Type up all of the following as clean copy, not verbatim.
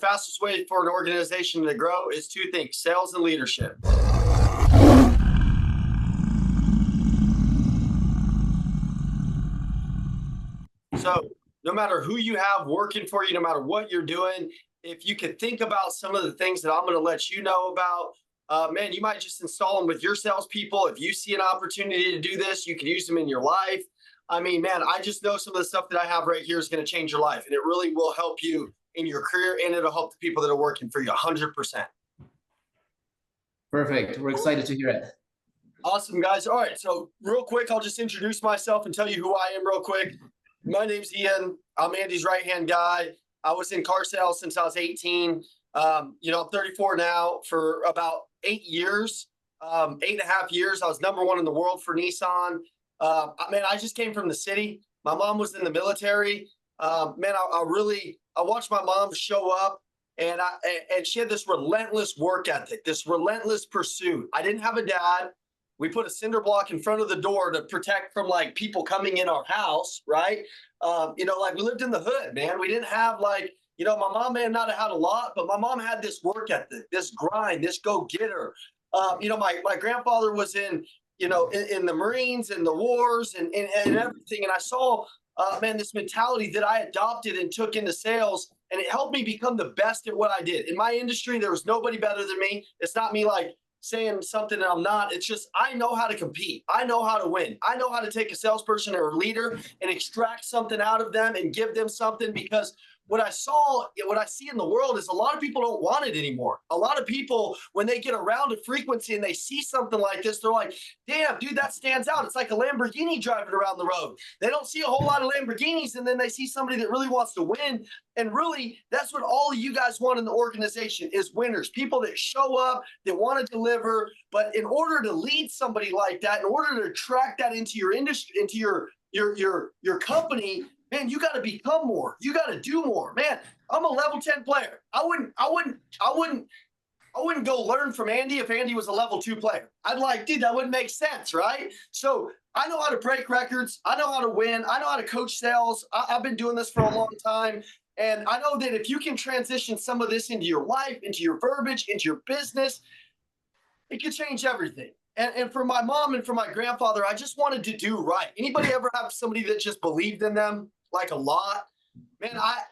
Fastest way for an organization to grow is two things: sales and leadership. So no matter who you have working for you, no matter what you're doing, if you could think about some of the things that I'm going to let you know about, man, you might just install them with your salespeople. If you see an opportunity to do this, you can use them in your life. I mean, man, I just know some of the stuff that I have right here is going to change your life, and it really will help you in your career, and it'll help the people that are working for you 100%. Perfect. We're excited to hear it. Awesome, guys. All right. So real quick, I'll just introduce myself and tell you who I am real quick. My name's Ian. I'm Andy's right-hand guy. I was in car sales since I was 18. I'm 34 now. For about 8 years, 8.5 years, I was number one in the world for Nissan. I just came from the city. My mom was in the military. I watched my mom show up, and she had this relentless work ethic, this relentless pursuit. I didn't have a dad. We put a cinder block in front of the door to protect from like people coming in our house, right? We lived in the hood, man. We didn't have my mom may have not have had a lot, but my mom had this work ethic, this grind, this go-getter. My grandfather was in the Marines and the wars and everything. And I saw, this mentality that I adopted and took into sales, and it helped me become the best at what I did. In my industry, there was nobody better than me. It's not me like saying something that I'm not. It's just, I know how to compete. I know how to win. I know how to take a salesperson or a leader and extract something out of them and give them something, because what I see in the world is a lot of people don't want it anymore. A lot of people, when they get around a frequency and they see something like this, they're like, damn, dude, that stands out. It's like a Lamborghini driving around the road. They don't see a whole lot of Lamborghinis, and then they see somebody that really wants to win. And really, that's what all of you guys want in the organization, is winners, people that show up, that want to deliver. But in order to lead somebody like that, in order to attract that into your industry, into your company, man, you got to become more. You got to do more. Man, I'm a level 10 player. I wouldn't go learn from Andy if Andy was a level 2 player. I'd like, dude, that wouldn't make sense, right? So I know how to break records. I know how to win. I know how to coach sales. I've been doing this for a long time. And I know that if you can transition some of this into your life, into your verbiage, into your business, it could change everything. And for my mom and for my grandfather, I just wanted to do right. Anybody ever have somebody that just believed in them like a lot? Man, I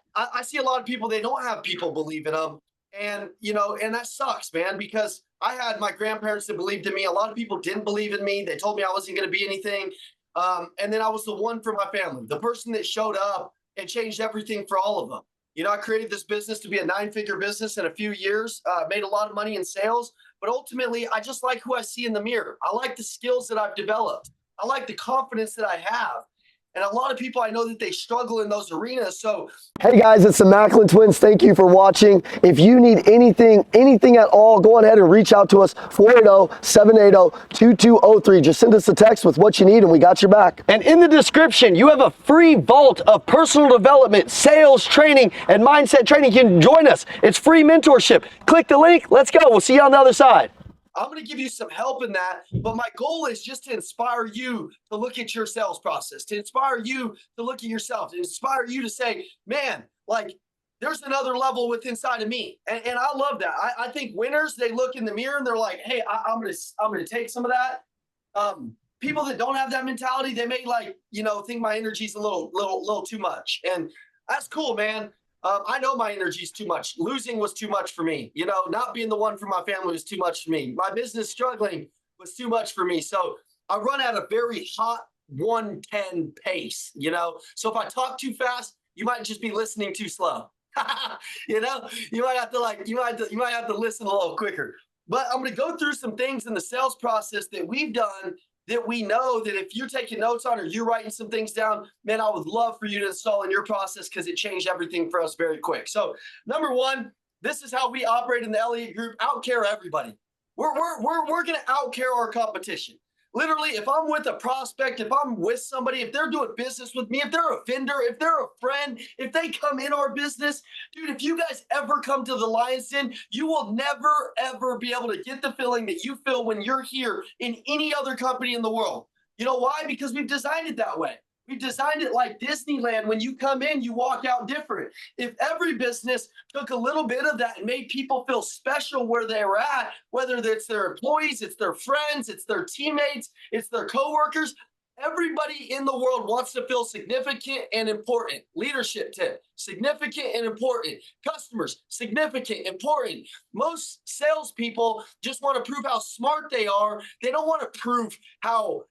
see a lot of people, they don't have people believe in them. And that sucks, man, because I had my grandparents that believed in me. A lot of people didn't believe in me. They told me I wasn't going to be anything. And then I was the one for my family, the person that showed up and changed everything for all of them. I created this business to be a 9-figure business in a few years, made a lot of money in sales. But ultimately, I just like who I see in the mirror. I like the skills that I've developed. I like the confidence that I have. And a lot of people, I know that they struggle in those arenas. So, hey guys, it's the Macklin Twins. Thank you for watching. If you need anything at all, go ahead and reach out to us, 480-780-2203. Just send us a text with what you need and we got your back. And in the description, you have a free vault of personal development, sales training, and mindset training. You can join us. It's free mentorship. Click the link. Let's go. We'll see you on the other side. I'm going to give you some help in that, but my goal is just to inspire you to look at your sales process, to inspire you to look at yourself, to inspire you to say, man, like there's another level within inside of me. And I love that. I think winners, they look in the mirror and they're like, hey, I'm going to take some of that. People that don't have that mentality, they may think my energy's a little too much. And that's cool, man. I know my energy is too much. Losing was too much for me. Not being the one for my family was too much for me. My business struggling was too much for me. So I run at a very hot 110 pace, So if I talk too fast, you might just be listening too slow. You might have to listen a little quicker. But I'm going to go through some things in the sales process that we've done that we know that if you're taking notes on or you're writing some things down, man, I would love for you to install in your process because it changed everything for us very quick. So number one, this is how we operate in the Elliott Group. Outcare everybody. We're going to outcare our competition. Literally, if I'm with a prospect, if I'm with somebody, if they're doing business with me, if they're a vendor, if they're a friend, if they come in our business, dude, if you guys ever come to the Lions Den, you will never, ever be able to get the feeling that you feel when you're here in any other company in the world. You know why? Because we've designed it that way. We designed it like Disneyland. When you come in, you walk out different. If every business took a little bit of that and made people feel special where they were at, whether it's their employees, it's their friends, it's their teammates, it's their coworkers, everybody in the world wants to feel significant and important. Leadership tip, significant and important. Customers, significant, important. Most salespeople just want to prove how smart they are. They don't want to prove how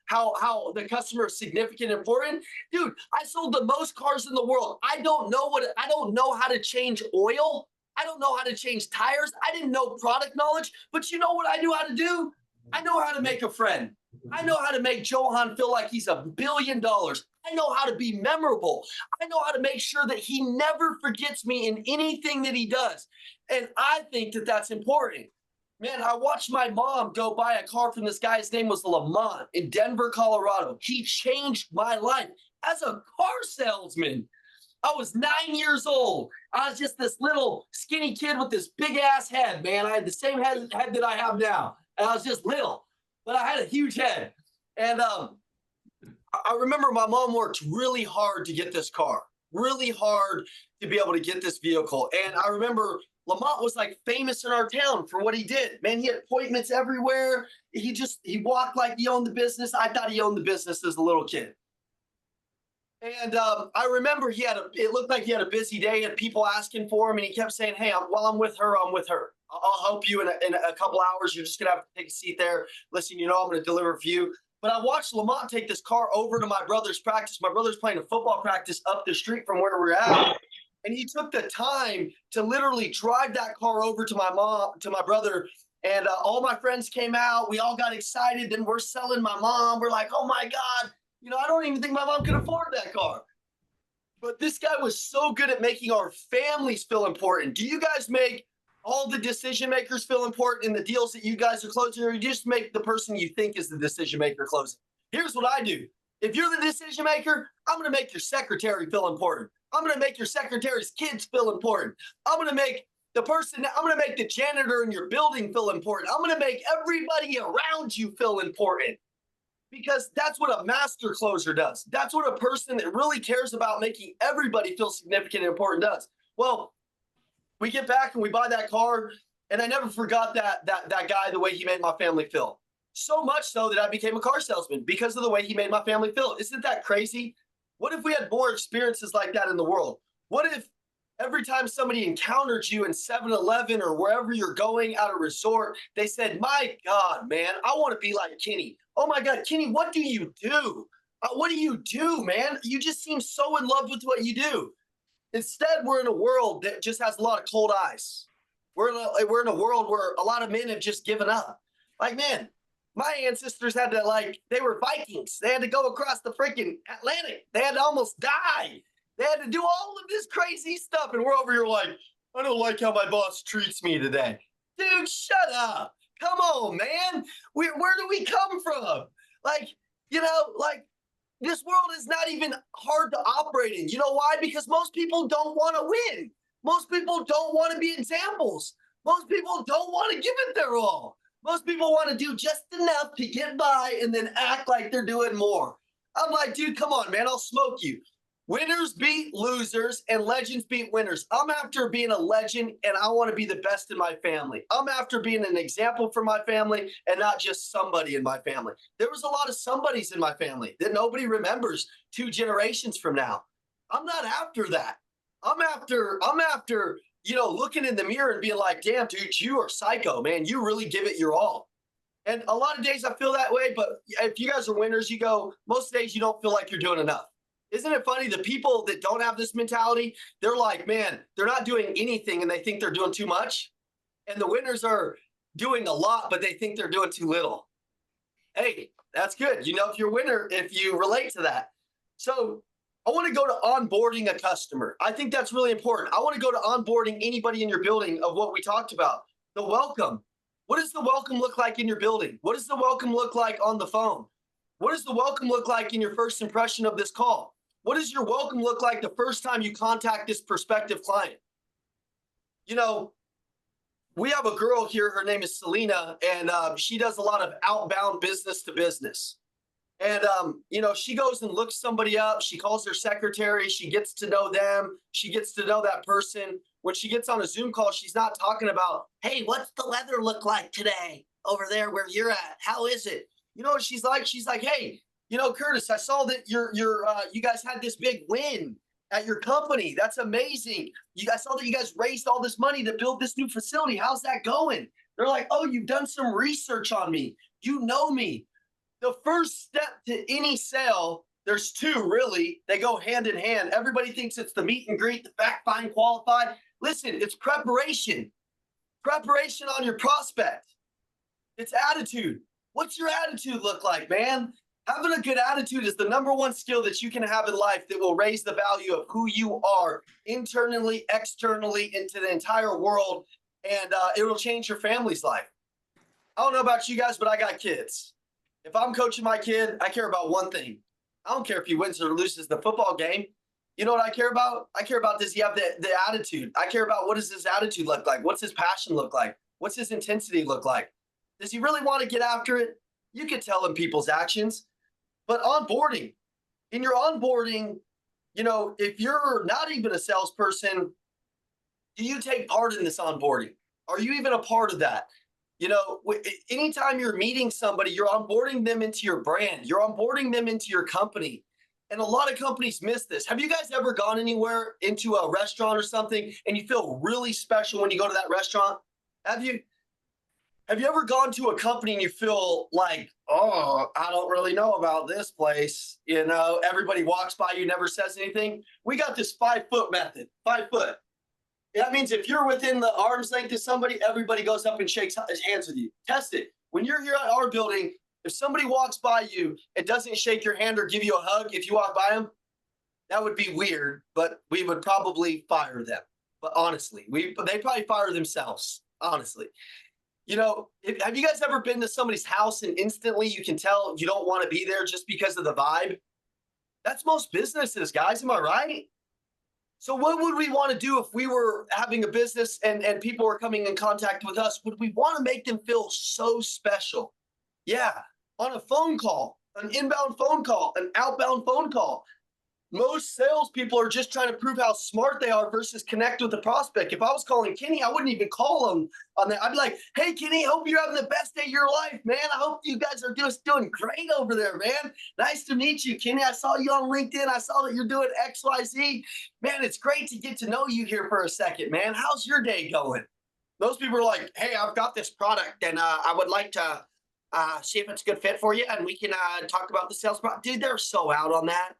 the customer is significant and important. Dude, I sold the most cars in the world. I don't know how to change oil. I don't know how to change tires. I didn't know product knowledge, but you know what I knew how to do? I know how to make a friend. I know how to make Johan feel like he's $1 billion. I know how to be memorable. I know how to make sure that he never forgets me in anything that he does. And I think that that's important. Man, I watched my mom go buy a car from this guy. His name was Lamont in Denver, Colorado. He changed my life as a car salesman. I was 9 years old. I was just this little skinny kid with this big ass head, man. I had the same head that I have now. And I was just little, but I had a huge head. And I remember my mom worked really hard to get this car, really hard to be able to get this vehicle. And I remember Lamont was like famous in our town for what he did. Man, he had appointments everywhere. He walked like he owned the business. I thought he owned the business as a little kid. And I remember it looked like he had a busy day and people asking for him. And he kept saying, hey, while I'm with her, I'm with her. I'll help you in a couple hours. You're just going to have to take a seat there. Listen, I'm going to deliver for you. But I watched Lamont take this car over to my brother's practice. My brother's playing a football practice up the street from where we're at. And he took the time to literally drive that car over to my brother. And all my friends came out. We all got excited. Then we're selling my mom. We're like, oh my God. I don't even think my mom could afford that car. But this guy was so good at making our families feel important. Do you guys make all the decision makers feel important in the deals that you guys are closing, or you just make the person you think is the decision maker closing? Here's what I do. If you're the decision maker, I'm going to make your secretary feel important. I'm going to make your secretary's kids feel important. I'm going to make the janitor in your building feel important. I'm going to make everybody around you feel important. Because that's what a master closer does. That's what a person that really cares about making everybody feel significant and important does. Well, we get back and we buy that car, and I never forgot that guy, the way he made my family feel. So much so that I became a car salesman because of the way he made my family feel. Isn't that crazy? What if we had more experiences like that in the world? What if every time somebody encountered you in 7-Eleven or wherever you're going at a resort, they said, my God, man, I want to be like Kenny. Oh my God, Kenny, what do you do? What do you do, man? You just seem so in love with what you do. Instead, we're in a world that just has a lot of cold eyes. We're in a world where a lot of men have just given up. Like, man, my ancestors had to, they were Vikings. They had to go across the freaking Atlantic. They had to almost die. They had to do all of this crazy stuff. And we're over here like, I don't like how my boss treats me today. Dude, shut up. Come on, man. Where do we come from? This world is not even hard to operate in. You know why? Because most people don't want to win. Most people don't want to be examples. Most people don't want to give it their all. Most people want to do just enough to get by and then act like they're doing more. I'm like, dude, come on, man. I'll smoke you. Winners beat losers and legends beat winners. I'm after being a legend, and I want to be the best in my family. I'm after being an example for my family and not just somebody in my family. There was a lot of somebodies in my family that nobody remembers 2 generations from now. I'm not after that. I'm after, looking in the mirror and being like, damn, dude, you are psycho, man. You really give it your all. And a lot of days I feel that way, but if you guys are winners, most days you don't feel like you're doing enough. Isn't it funny? The people that don't have this mentality, they're like, man, they're not doing anything and they think they're doing too much. And the winners are doing a lot, but they think they're doing too little. Hey, that's good. If you're a winner, if you relate to that. So I want to go to onboarding a customer. I think that's really important. I want to go to onboarding anybody in your building of what we talked about. The welcome. What does the welcome look like in your building? What does the welcome look like on the phone? What does the welcome look like in your first impression of this call? What does your welcome look like the first time you contact this prospective client? We have a girl here. Her name is Selena, and she does a lot of outbound business to business. And she goes and looks somebody up. She calls her secretary. She gets to know them. She gets to know that person. When she gets on a Zoom call, she's not talking about, hey, what's the weather look like today over there where you're at? How is it? You know what she's like? She's like, hey, Curtis, I saw that you guys had this big win at your company. That's amazing. I saw that you guys raised all this money to build this new facility. How's that going? They're like, oh, you've done some research on me. You know me. The first step to any sale, there's two really. They go hand in hand. Everybody thinks it's the meet and greet, the fact find qualified. Listen, it's preparation. Preparation on your prospect. It's attitude. What's your attitude look like, man? Having a good attitude is the number one skill that you can have in life that will raise the value of who you are internally, externally, into the entire world. And it will change your family's life. I don't know about you guys, but I got kids. If I'm coaching my kid, I care about one thing. I don't care if he wins or loses the football game. You know what I care about? I care about, does he have the attitude? I care about, what does his attitude look like? What's his passion look like? What's his intensity look like? Does he really want to get after it? You can tell in people's actions. But onboarding, in your onboarding, if you're not even a salesperson, do you take part in this onboarding? Are you even a part of that? Anytime you're meeting somebody, you're onboarding them into your brand. You're onboarding them into your company. And a lot of companies miss this. Have you guys ever gone anywhere into a restaurant or something and you feel really special when you go to that restaurant? Have you ever gone to a company and you feel like, oh, I don't really know about this place? Everybody walks by you, never says anything. We got this 5-foot method, 5 foot. That means if you're within the arm's length of somebody, everybody goes up and shakes hands with you. Test it. When you're here at our building, if somebody walks by you and doesn't shake your hand or give you a hug, if you walk by them, that would be weird, but we would probably fire them. But honestly, they probably fire themselves, honestly. Have you guys ever been to somebody's house and instantly you can tell you don't want to be there just because of the vibe? That's most businesses, guys. Am I right? So what would we want to do if we were having a business and people were coming in contact with us? Would we want to make them feel so special? Yeah, on a phone call, an inbound phone call, an outbound phone call. Most salespeople are just trying to prove how smart they are versus connect with the prospect. If I was calling Kenny, I wouldn't even call him on that. I'd be like, hey, Kenny, hope you're having the best day of your life, man. I hope you guys are doing great over there, man. Nice to meet you, Kenny. I saw you on LinkedIn. I saw that you're doing XYZ. Man, it's great to get to know you here for a second, man. How's your day going? Those people are like, hey, I've got this product and I would like to see if it's a good fit for you. And we can talk about the sales product. Dude, they're so out on that.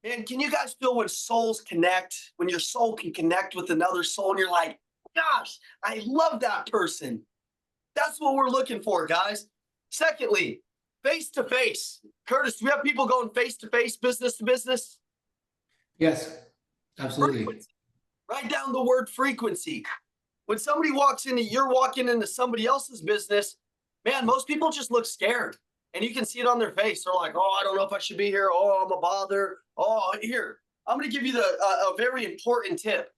Man, can you guys feel when souls connect, when your soul can connect with another soul and you're like, gosh, I love that person. That's what we're looking for, guys. Secondly, face-to-face. Curtis, do we have people going face-to-face, business to business? Yes, absolutely. Frequency. Write down the word frequency. When somebody you're walking into somebody else's business, man, most people just look scared. And you can see it on their face. They're like, oh, I don't know if I should be here. Oh, I'm a bother. Oh, here. I'm going to give you a very important tip.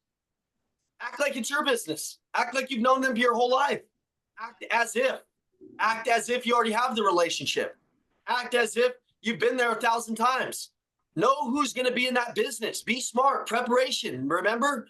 Act like it's your business. Act like you've known them your whole life. Act as if. Act as if you already have the relationship. Act as if you've been there 1,000 times. Know who's going to be in that business. Be smart. Preparation. Remember?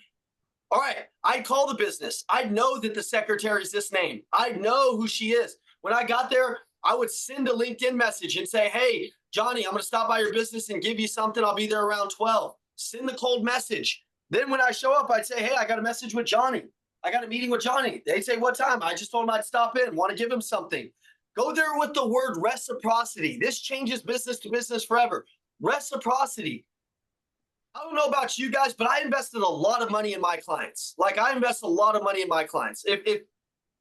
All right. I'd call the business. I'd know that the secretary is this name. I'd know who she is. When I got there, I would send a LinkedIn message and say, hey, Johnny, I'm going to stop by your business and give you something. I'll be there around 12. Send the cold message. Then when I show up, I'd say, hey, I got a message with Johnny. I got a meeting with Johnny. They'd say, what time? I just told him I'd stop in, want to give him something. Go there with the word reciprocity. This changes business to business forever. Reciprocity. I don't know about you guys, but I invested a lot of money in my clients. I invest a lot of money in my clients.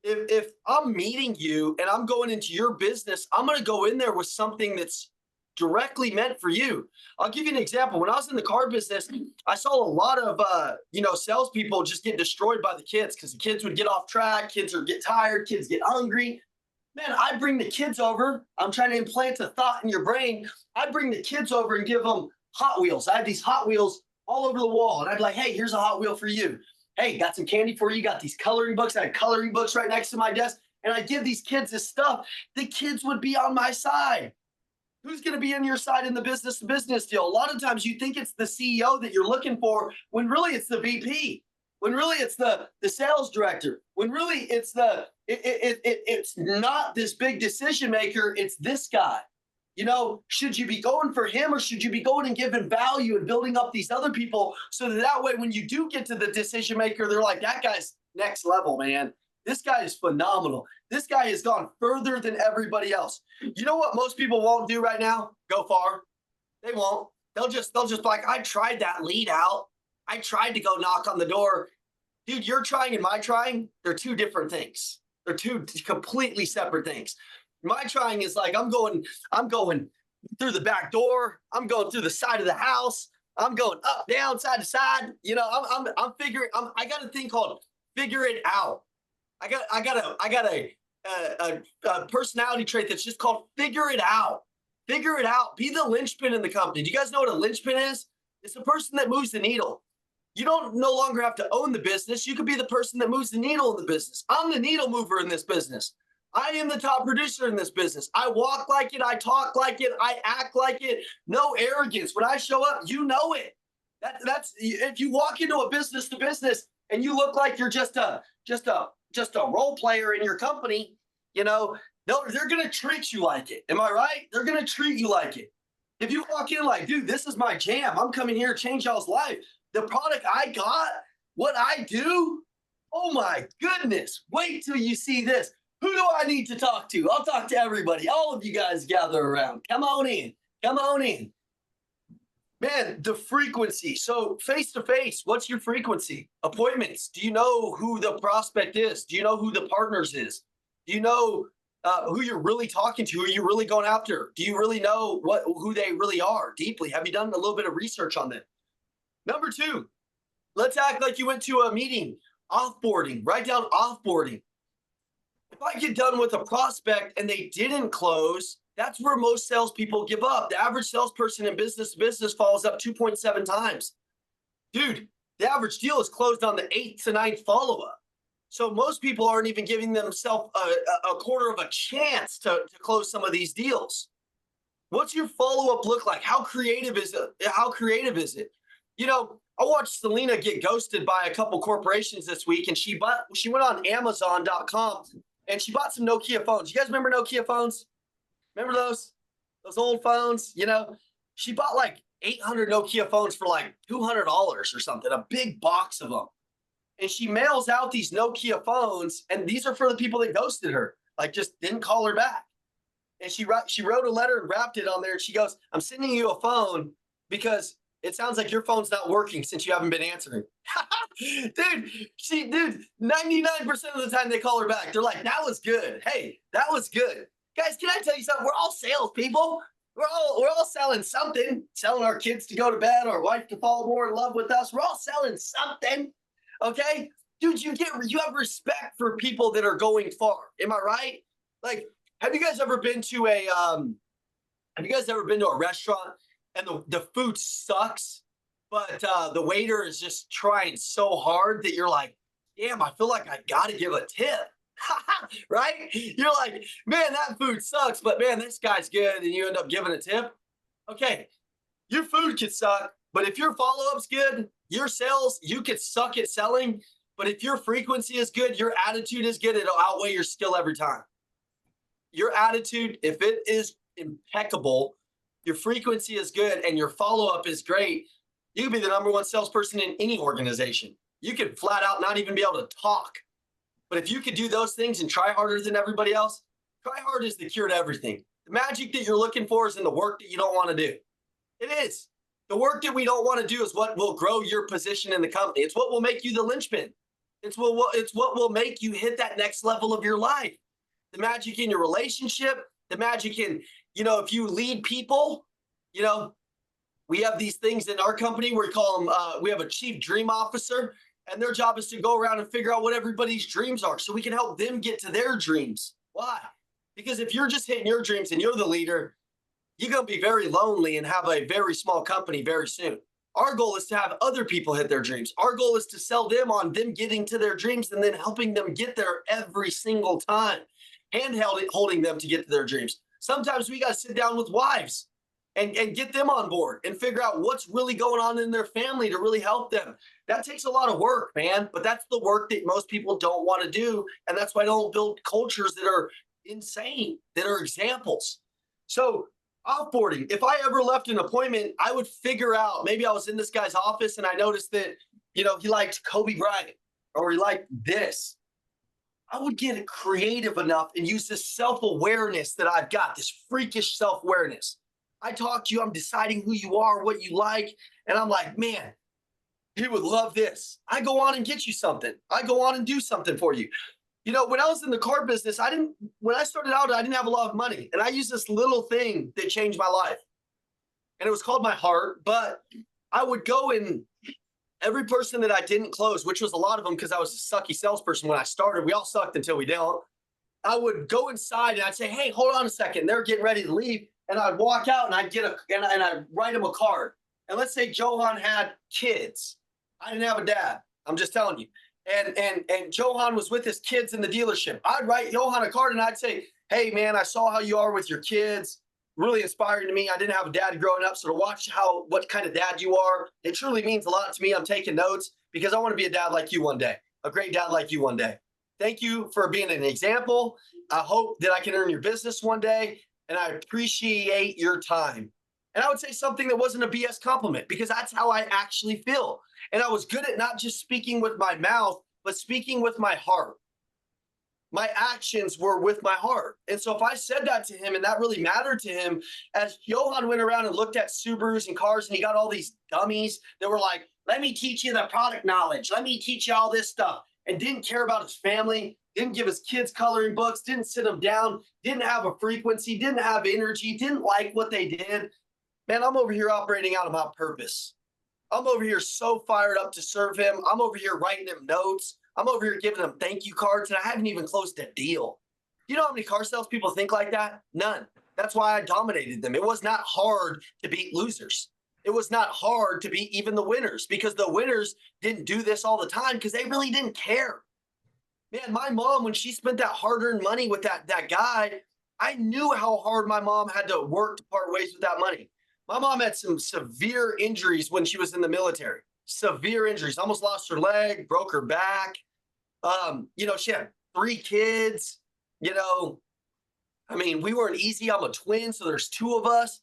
If I'm meeting you and I'm going into your business, I'm going to go in there with something that's directly meant for you. I'll give you an example. When I was in the car business, I saw a lot of, salespeople just get destroyed by the kids because the kids would get off track. Kids would get tired. Kids get hungry. Man, I bring the kids over. I'm trying to implant a thought in your brain. I bring the kids over and give them Hot Wheels. I have these Hot Wheels all over the wall. And I'd be like, hey, here's a Hot Wheel for you. Hey, got some candy for you. Got these coloring books. I had coloring books right next to my desk. And I give these kids this stuff. The kids would be on my side. Who's going to be on your side in the business to business deal? A lot of times you think it's the CEO that you're looking for when really it's the VP, when really it's the sales director, when really it's it's not this big decision maker, it's this guy. You know, should you be going for him or should you be going and giving value and building up these other people so that way when you do get to the decision maker, they're like, that guy's next level, man. This guy is phenomenal. This guy has gone further than everybody else. You know what most people won't do right now? Go far. They won't. They'll just like, I tried that lead out. I tried to go knock on the door. Dude, your trying and my trying, they're two different things. They're two completely separate things. My trying is like, I'm going through the back door. I'm going through the side of the house. I'm going up, down, side to side. You know, I'm figuring, I got a thing called figure it out. I got a personality trait that's just called figure it out. Figure it out. Be the linchpin in the company. Do you guys know what a linchpin is? It's the person that moves the needle. You don't no longer have to own the business. You could be the person that moves the needle in the business. I'm the needle mover in this business. I am the top producer in this business. I walk like it. I talk like it. I act like it. No arrogance. When I show up, you know it. That's if you walk into a business to business and you look like you're just a role player in your company, you know, they're going to treat you like it. Am I right? They're going to treat you like it. If you walk in like, dude, this is my jam. I'm coming here to change y'all's life. The product I got, what I do, oh my goodness. Wait till you see this. Who do I need to talk to? I'll talk to everybody. All of you guys gather around. Come on in. Come on in. Man, the frequency. So face to face, what's your frequency? Appointments. Do you know who the prospect is? Do you know who the partners is? Do you know who you're really talking to? Who you're really going after? Do you really know who they really are deeply? Have you done a little bit of research on them? Number two, let's act like you went to a meeting. Offboarding. Write down offboarding. If I get done with a prospect and they didn't close, that's where most salespeople give up. The average salesperson in business to business follows up 2.7 times. Dude, the average deal is closed on the 8th to 9th follow-up. So most people aren't even giving themselves a quarter of a chance to close some of these deals. What's your follow-up look like? How creative is it? How creative is it? You know, I watched Selena get ghosted by a couple corporations this week, and she went on Amazon.com and she bought some Nokia phones. You guys remember Nokia phones? Remember those old phones? You know, she bought like 800 Nokia phones for like $200 or something, a big box of them. And she mails out these Nokia phones, and these are for the people that ghosted her, like just didn't call her back. And she wrote a letter and wrapped it on there. And she goes, I'm sending you a phone because it sounds like your phone's not working since you haven't been answering. Dude, 99% of the time they call her back. They're like, that was good. Hey, that was good. Guys, can I tell you something? We're all salespeople. We're all selling something, selling our kids to go to bed, our wife to fall more in love with us. We're all selling something. Okay? Dude, you have respect for people that are going far. Am I right? Like, have you guys ever been to a restaurant and the food sucks, but the waiter is just trying so hard that you're like, damn, I feel like I gotta give a tip. Right? You're like, man, that food sucks, but man, this guy's good, and you end up giving a tip. Okay, your food could suck, but if your follow-up's good, your sales, you could suck at selling, but if your frequency is good, your attitude is good, it'll outweigh your skill every time. Your attitude, if it is impeccable, your frequency is good, and your follow-up is great, you could be the number one salesperson in any organization. You could flat out not even be able to talk. But if you could do those things and try harder than everybody else, try hard is the cure to everything. The magic that you're looking for is in the work that you don't want to do. It is. The work that we don't want to do is what will grow your position in the company. It's what will make you the linchpin. It's what will make you hit that next level of your life. The magic in your relationship, the magic in, if you lead people, we have these things in our company, we call them, we have a chief dream officer. And their job is to go around and figure out what everybody's dreams are so we can help them get to their dreams. Why? Because if you're just hitting your dreams and you're the leader, you're going to be very lonely and have a very small company very soon. Our goal is to have other people hit their dreams. Our goal is to sell them on them getting to their dreams and then helping them get there every single time, holding them to get to their dreams. Sometimes we got to sit down with wives and get them on board and figure out what's really going on in their family to really help them. That takes a lot of work, man. But that's the work that most people don't want to do. And that's why I don't build cultures that are insane, that are examples. So offboarding, if I ever left an appointment, I would figure out, maybe I was in this guy's office and I noticed that, he liked Kobe Bryant or he liked this. I would get creative enough and use this self-awareness that I've got, this freakish self-awareness. I talk to you, I'm deciding who you are, what you like, and I'm like, man, he would love this. I go on and get you something. I go on and do something for you. When I was in the car business, when I started out, I didn't have a lot of money. And I used this little thing that changed my life. And it was called my heart. But I would go in every person that I didn't close, which was a lot of them because I was a sucky salesperson when I started. We all sucked until we don't. I would go inside and I'd say, hey, hold on a second. They're getting ready to leave. And I'd walk out and I'd write them a card. And let's say Johan had kids. I didn't have a dad. I'm just telling you. And Johan was with his kids in the dealership. I'd write Johan a card and I'd say, hey man, I saw how you are with your kids. Really inspiring to me. I didn't have a dad growing up. So to watch what kind of dad you are, it truly means a lot to me. I'm taking notes because I want to be a dad like you one day, a great dad like you one day. Thank you for being an example. I hope that I can earn your business one day. And I appreciate your time. And I would say something that wasn't a BS compliment because that's how I actually feel. And I was good at not just speaking with my mouth, but speaking with my heart. My actions were with my heart. And so if I said that to him and that really mattered to him, as Johan went around and looked at Subarus and cars and he got all these dummies that were like, let me teach you the product knowledge. Let me teach you all this stuff. And didn't care about his family, didn't give his kids coloring books, didn't sit them down, didn't have a frequency, didn't have energy, didn't like what they did. Man, I'm over here operating out of my purpose. I'm over here so fired up to serve him. I'm over here writing him notes. I'm over here giving him thank you cards, and I haven't even closed a deal. You know how many car sales people think like that? None. That's why I dominated them. It was not hard to beat losers. It was not hard to beat even the winners because the winners didn't do this all the time because they really didn't care. Man, my mom, when she spent that hard-earned money with that guy, I knew how hard my mom had to work to part ways with that money. My mom had some severe injuries when she was in the military. Severe injuries. Almost lost her leg, broke her back. She had 3 kids. We weren't easy. I'm a twin, so there's 2 of us.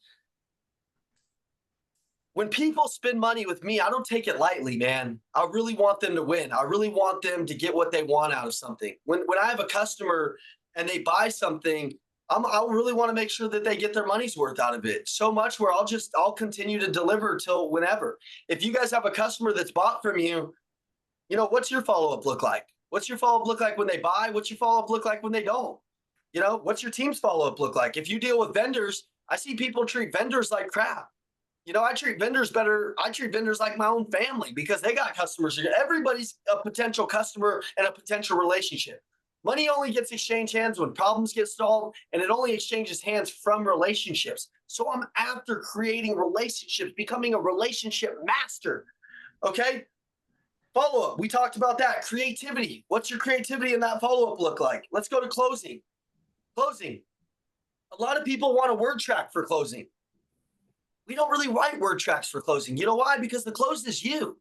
When people spend money with me, I don't take it lightly, man. I really want them to win. I really want them to get what they want out of something. When I have a customer and they buy something, I really want to make sure that they get their money's worth out of it. So much where I'll continue to deliver till whenever. If you guys have a customer that's bought from you, what's your follow-up look like? What's your follow-up look like when they buy? What's your follow-up look like when they don't? What's your team's follow-up look like? If you deal with vendors, I see people treat vendors like crap. I treat vendors better. I treat vendors like my own family because they got customers. Everybody's a potential customer and a potential relationship. Money only gets exchanged hands when problems get solved, and it only exchanges hands from relationships. So I'm after creating relationships, becoming a relationship master. Okay? Follow-up. We talked about that. Creativity. What's your creativity in that follow-up look like? Let's go to closing. Closing. A lot of people want a word track for closing. We don't really write word tracks for closing. You know why? Because the close is you.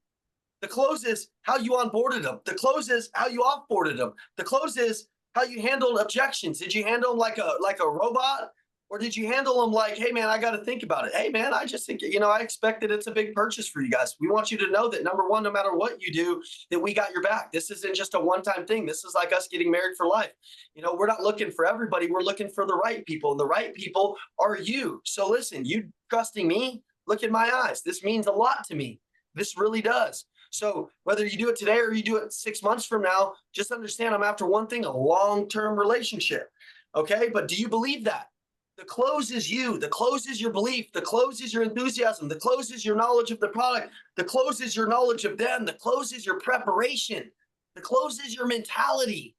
The close is how you onboarded them. The close is how you offboarded them. The close is how you handled objections. Did you handle them like a robot? Or did you handle them like, hey, man, I got to think about it. Hey, man, I just think, I expect that it's a big purchase for you guys. We want you to know that, number one, no matter what you do, that we got your back. This isn't just a one-time thing. This is like us getting married for life. We're not looking for everybody. We're looking for the right people. And the right people are you. So listen, you trusting me, look in my eyes. This means a lot to me. This really does. So whether you do it today or you do it 6 months from now, just understand I'm after one thing, a long-term relationship. Okay, but do you believe that? The close is you. The close is your belief. The close is your enthusiasm. The close is your knowledge of the product. The close is your knowledge of them. The close is your preparation. The close is your mentality.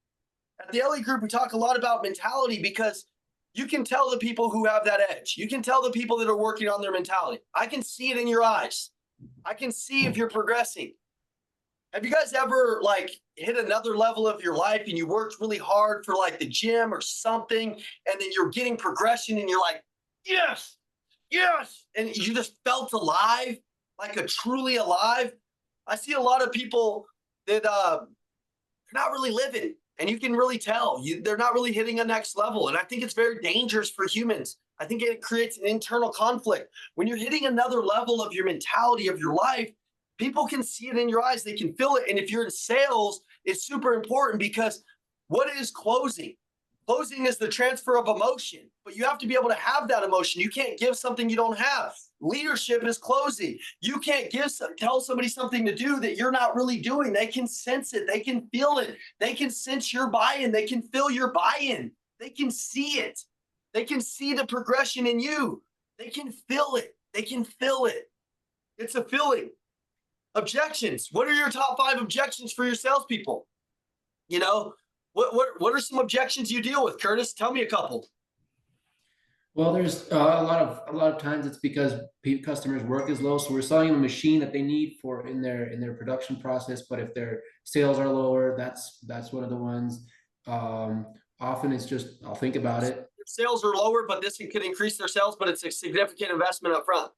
At the LE Group, we talk a lot about mentality because you can tell the people who have that edge. You can tell the people that are working on their mentality. I can see it in your eyes. I can see if you're progressing. Have you guys ever like hit another level of your life and you worked really hard for like the gym or something, and then you're getting progression and you're like, yes, yes, and you just felt alive, like a truly alive? I see a lot of people that they're not really living, and you can really tell they're not really hitting a next level. And I think it's very dangerous for humans. I think it creates an internal conflict when you're hitting another level of your mentality of your life. People can see it in your eyes, they can feel it. And if you're in sales, it's super important because what is closing? Closing is the transfer of emotion, but you have to be able to have that emotion. You can't give something you don't have. Leadership is closing. You can't tell somebody something to do that you're not really doing. They can sense it. They can feel it. They can sense your buy-in. They can feel your buy-in. They can see it. They can see the progression in you. They can feel it. They can feel it. It's a feeling. Objections. What are your top 5 objections for your salespeople? You know, what are some objections you deal with, Curtis? Tell me a couple. Well, there's a lot of times it's because customers' work is low, so we're selling them a machine that they need for in their production process. But if their sales are lower, that's one of the ones. Often it's just I'll think about it. If sales are lower, but this could increase their sales, but it's a significant investment up front.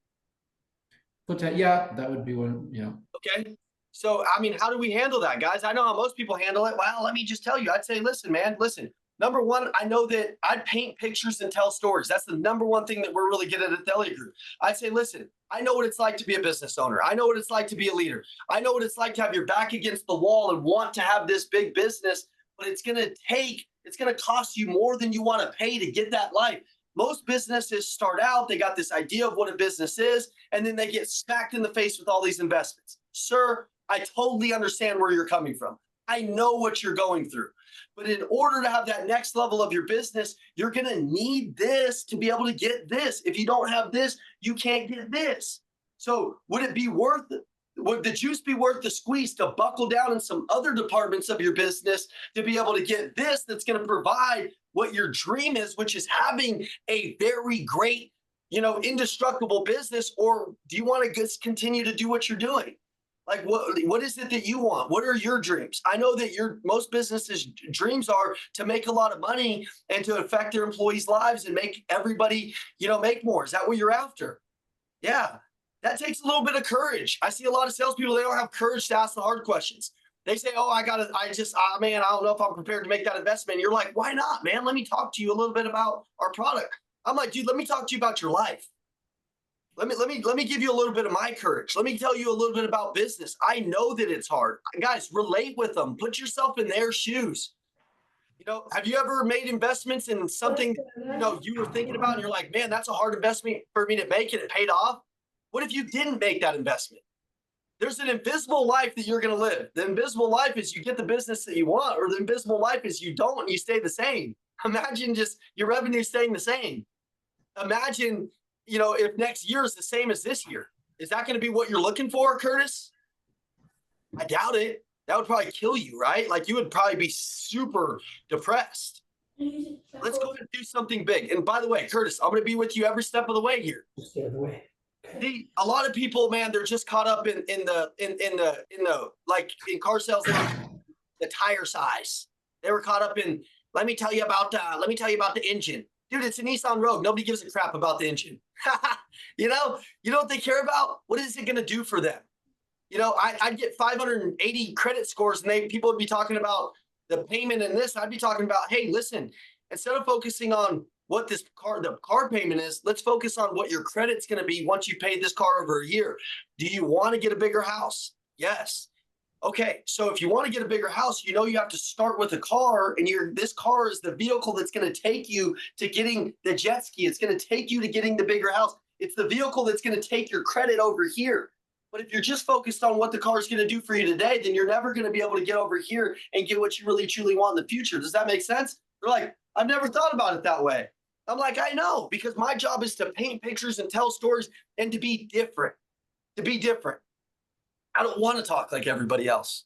Yeah, that would be one. Yeah. Okay. So, I mean, how do we handle that, guys? I know how most people handle it. Well, let me just tell you, I'd say, listen, man, listen. Number one, I know that I'd paint pictures and tell stories. That's the number one thing that we're really good at Thellia Group. I'd say, listen, I know what it's like to be a business owner. I know what it's like to be a leader. I know what it's like to have your back against the wall and want to have this big business, but it's going to cost you more than you want to pay to get that life. Most businesses start out, they got this idea of what a business is, and then they get smacked in the face with all these investments. Sir, I totally understand where you're coming from. I know what you're going through. But in order to have that next level of your business, you're going to need this to be able to get this. If you don't have this, you can't get this. So would the juice be worth the squeeze to buckle down in some other departments of your business to be able to get this that's going to provide what your dream is, which is having a very great, indestructible business? Or do you want to just continue to do what you're doing? Like, what is it that you want? What are your dreams? I know that most businesses' dreams are to make a lot of money and to affect their employees' lives and make everybody, make more. Is that what you're after? Yeah, that takes a little bit of courage. I see a lot of salespeople, they don't have courage to ask the hard questions. They say, oh, man, I don't know if I'm prepared to make that investment. You're like, why not, man? Let me talk to you a little bit about our product. I'm like, dude, let me talk to you about your life. Let me give you a little bit of my courage. Let me tell you a little bit about business. I know that it's hard. Guys, relate with them. Put yourself in their shoes. Have you ever made investments in something, you were thinking about and you're like, man, that's a hard investment for me to make and it paid off? What if you didn't make that investment? There's an invisible life that you're going to live. The invisible life is you get the business that you want, or the invisible life is you don't and you stay the same. Imagine just your revenue staying the same. Imagine if next year is the same as this year. Is that going to be what you're looking for, Curtis? I doubt it. That would probably kill you, right? Like you would probably be super depressed. Let's go ahead and do something big. And by the way, Curtis, I'm going to be with you every step of the way here. Stay out of the way. See, a lot of people, man, they're just caught up in car sales, the tire size. They were caught up in, let me tell you about the engine. Dude, it's a Nissan Rogue. Nobody gives a crap about the engine. You know what they care about? What is it going to do for them? I'd get 580 credit scores and people would be talking about the payment and this. I'd be talking about, hey, listen, instead of focusing on what the car payment is, let's focus on what your credit's going to be once you pay this car over a year. Do you want to get a bigger house? Yes. Okay, so if you want to get a bigger house, you have to start with a car, and this car is the vehicle that's going to take you to getting the jet ski. It's going to take you to getting the bigger house. It's the vehicle that's going to take your credit over here. But if you're just focused on what the car is going to do for you today, then you're never going to be able to get over here and get what you really truly want in the future. Does that make sense? They're like, I've never thought about it that way. I'm like, I know, because my job is to paint pictures and tell stories and to be different. I don't want to talk like everybody else.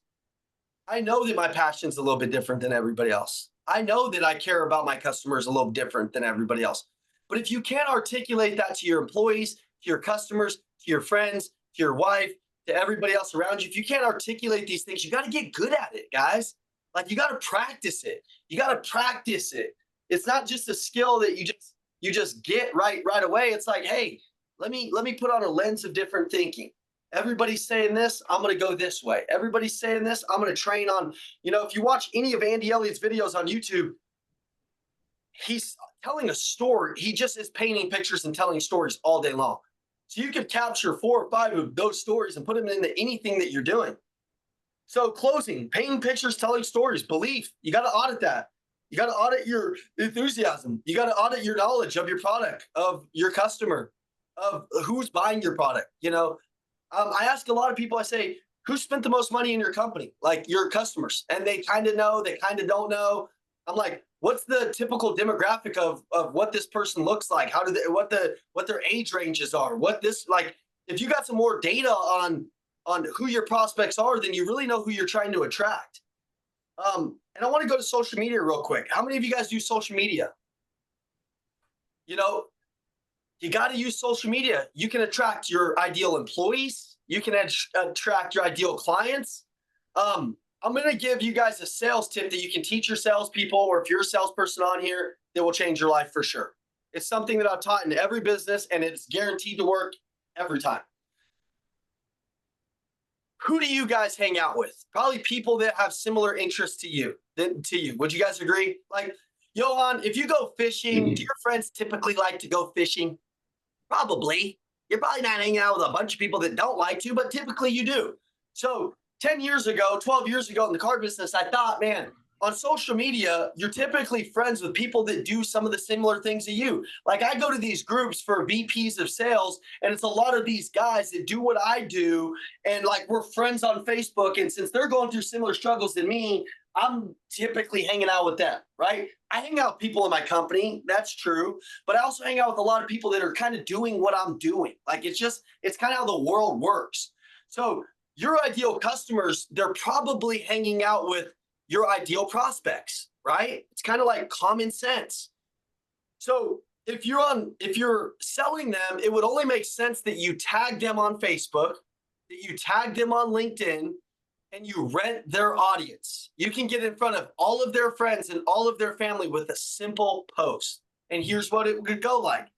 I know that my passion's a little bit different than everybody else. I know that I care about my customers a little different than everybody else. But if you can't articulate that to your employees, to your customers, to your friends, to your wife, to everybody else around you. If you can't articulate these things, you got to get good at it, guys. Like you got to practice it. You got to practice it. It's not just a skill that you just get right away. It's like, hey, let me put on a lens of different thinking. Everybody's saying this, I'm going to go this way. Everybody's saying this, I'm going to train on, if you watch any of Andy Elliott's videos on YouTube, he's telling a story. He just is painting pictures and telling stories all day long. So you could capture 4 or 5 of those stories and put them into anything that you're doing. So closing, painting pictures, telling stories, belief, you got to audit that. You got to audit your enthusiasm. You got to audit your knowledge of your product, of your customer, of who's buying your product. I ask a lot of people, I say, who spent the most money in your company? Like your customers. And they kind of know, they kind of don't know. I'm like, what's the typical demographic of what this person looks like? How do they, what their age ranges are? If you got some more data on who your prospects are, then you really know who you're trying to attract. And I want to go to social media real quick. How many of you guys do social media? You got to use social media. You can attract your ideal employees. You can attract your ideal clients. I'm going to give you guys a sales tip that you can teach your salespeople, or if you're a salesperson on here, that will change your life for sure. It's something that I've taught in every business, and it's guaranteed to work every time. Who do you guys hang out with? Probably people that have similar interests to you. Would you guys agree? Like, Johan, if you go fishing, do your friends typically like to go fishing? Probably. You're probably not hanging out with a bunch of people that don't like to, but typically you do. So 10 years ago, 12 years ago in the car business, I thought, man, on social media, you're typically friends with people that do some of the similar things to you. Like I go to these groups for VPs of sales, and it's a lot of these guys that do what I do. And like we're friends on Facebook. And since they're going through similar struggles than me, I'm typically hanging out with them, right? I hang out with people in my company. That's true. But I also hang out with a lot of people that are kind of doing what I'm doing. Like it's kind of how the world works. So your ideal customers, they're probably hanging out with your ideal prospects, right? It's kind of like common sense. So if you're selling them, it would only make sense that you tag them on Facebook, that you tag them on LinkedIn, and you rent their audience. You can get in front of all of their friends and all of their family with a simple post. And here's what it could go like.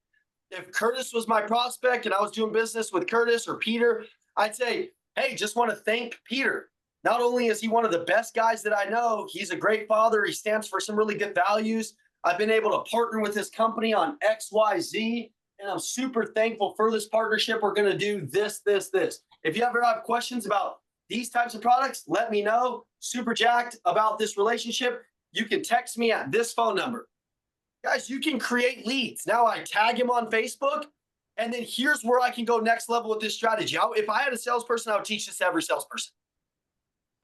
If Curtis was my prospect and I was doing business with Curtis or Peter, I'd say, hey, just want to thank Peter. Not only is he one of the best guys that I know, he's a great father. He stands for some really good values. I've been able to partner with his company on XYZ, and I'm super thankful for this partnership. We're going to do this, this, this. If you ever have questions about these types of products, let me know. Super jacked about this relationship. You can text me at this phone number. Guys, you can create leads. Now I tag him on Facebook, and then here's where I can go next level with this strategy. If I had a salesperson, I would teach this to every salesperson.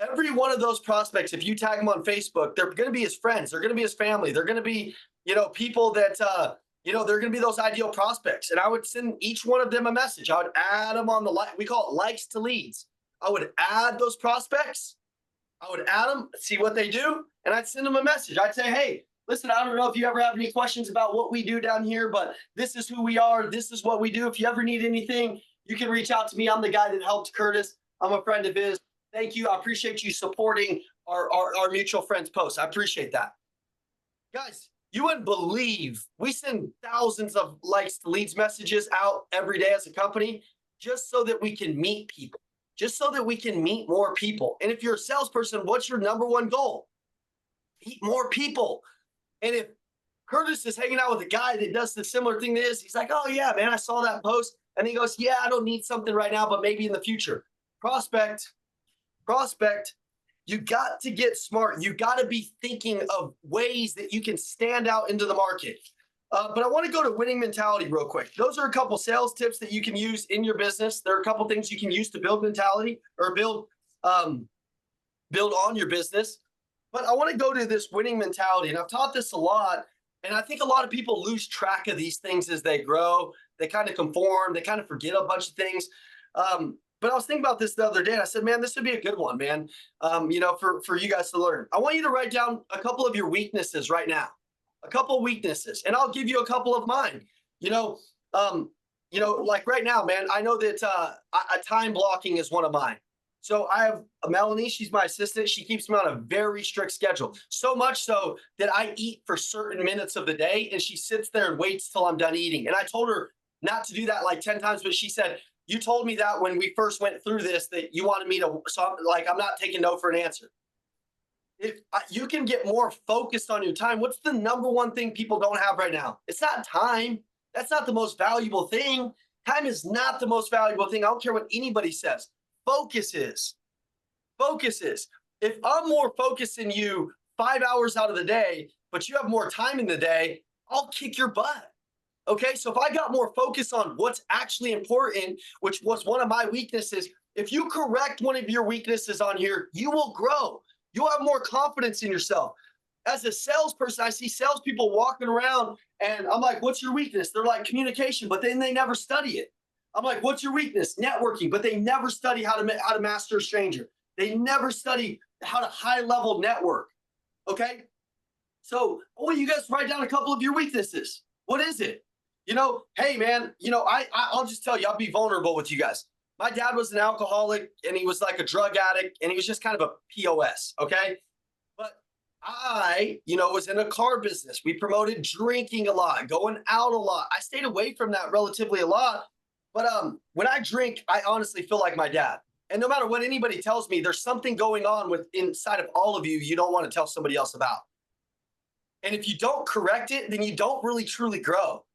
Every one of those prospects, if you tag them on Facebook, they're going to be his friends. They're going to be his family. They're going to be, people that, they're going to be those ideal prospects. And I would send each one of them a message. I would add them on we call it likes to leads. I would add those prospects. I would add them, see what they do. And I'd send them a message. I'd say, hey, listen, I don't know if you ever have any questions about what we do down here, but this is who we are. This is what we do. If you ever need anything, you can reach out to me. I'm the guy that helped Curtis. I'm a friend of his. Thank you. I appreciate you supporting our mutual friends posts. I appreciate that. Guys, you wouldn't believe we send thousands of likes to leads messages out every day as a company just so that we can meet people, just so that we can meet more people. And if you're a salesperson, what's your number one goal? Meet more people. And if Curtis is hanging out with a guy that does the similar thing to this, he's like, oh yeah, man, I saw that post. And he goes, yeah, I don't need something right now, but maybe in the future. Prospect, you got to get smart. You got to be thinking of ways that you can stand out into the market. But I want to go to winning mentality real quick. Those are a couple sales tips that you can use in your business. There are a couple things you can use to build mentality or build on your business. But I want to go to this winning mentality. And I've taught this a lot. And I think a lot of people lose track of these things as they grow. They kind of conform. They kind of forget a bunch of things. But I was thinking about this the other day, and I said, man, this would be a good one, man, for you guys to learn. I want you to write down a couple of your weaknesses right now, a couple of weaknesses, and I'll give you a couple of mine. like right now, man, I know that time blocking is one of mine. So I have Melanie, she's my assistant. She keeps me on a very strict schedule. So much so that I eat for certain minutes of the day and she sits there and waits till I'm done eating. And I told her not to do that like 10 times, but she said, you told me that when we first went through this, that you wanted me to, so I'm like, I'm not taking no for an answer. If you can get more focused on your time, what's the number one thing people don't have right now? It's not time. That's not the most valuable thing. Time is not the most valuable thing. I don't care what anybody says. Focus is. Focus is. If I'm more focused than you 5 hours out of the day, but you have more time in the day, I'll kick your butt. Okay. So if I got more focus on what's actually important, which was one of my weaknesses, if you correct one of your weaknesses on here, you will grow. You'll have more confidence in yourself. As a salesperson, I see salespeople walking around and I'm like, what's your weakness? They're like communication, but then they never study it. I'm like, what's your weakness? Networking, but they never study how to master a stranger. They never study how to high level network. Okay. So I want you guys to write down a couple of your weaknesses. What is it? Hey man, I'll just tell you, I'll be vulnerable with you guys. My dad was an alcoholic and he was like a drug addict and he was just kind of a POS. Okay. But I, was in a car business. We promoted drinking a lot, going out a lot. I stayed away from that relatively a lot. But when I drink, I honestly feel like my dad. And no matter what anybody tells me, there's something going on with inside of all of you don't want to tell somebody else about. And if you don't correct it, then you don't really truly grow.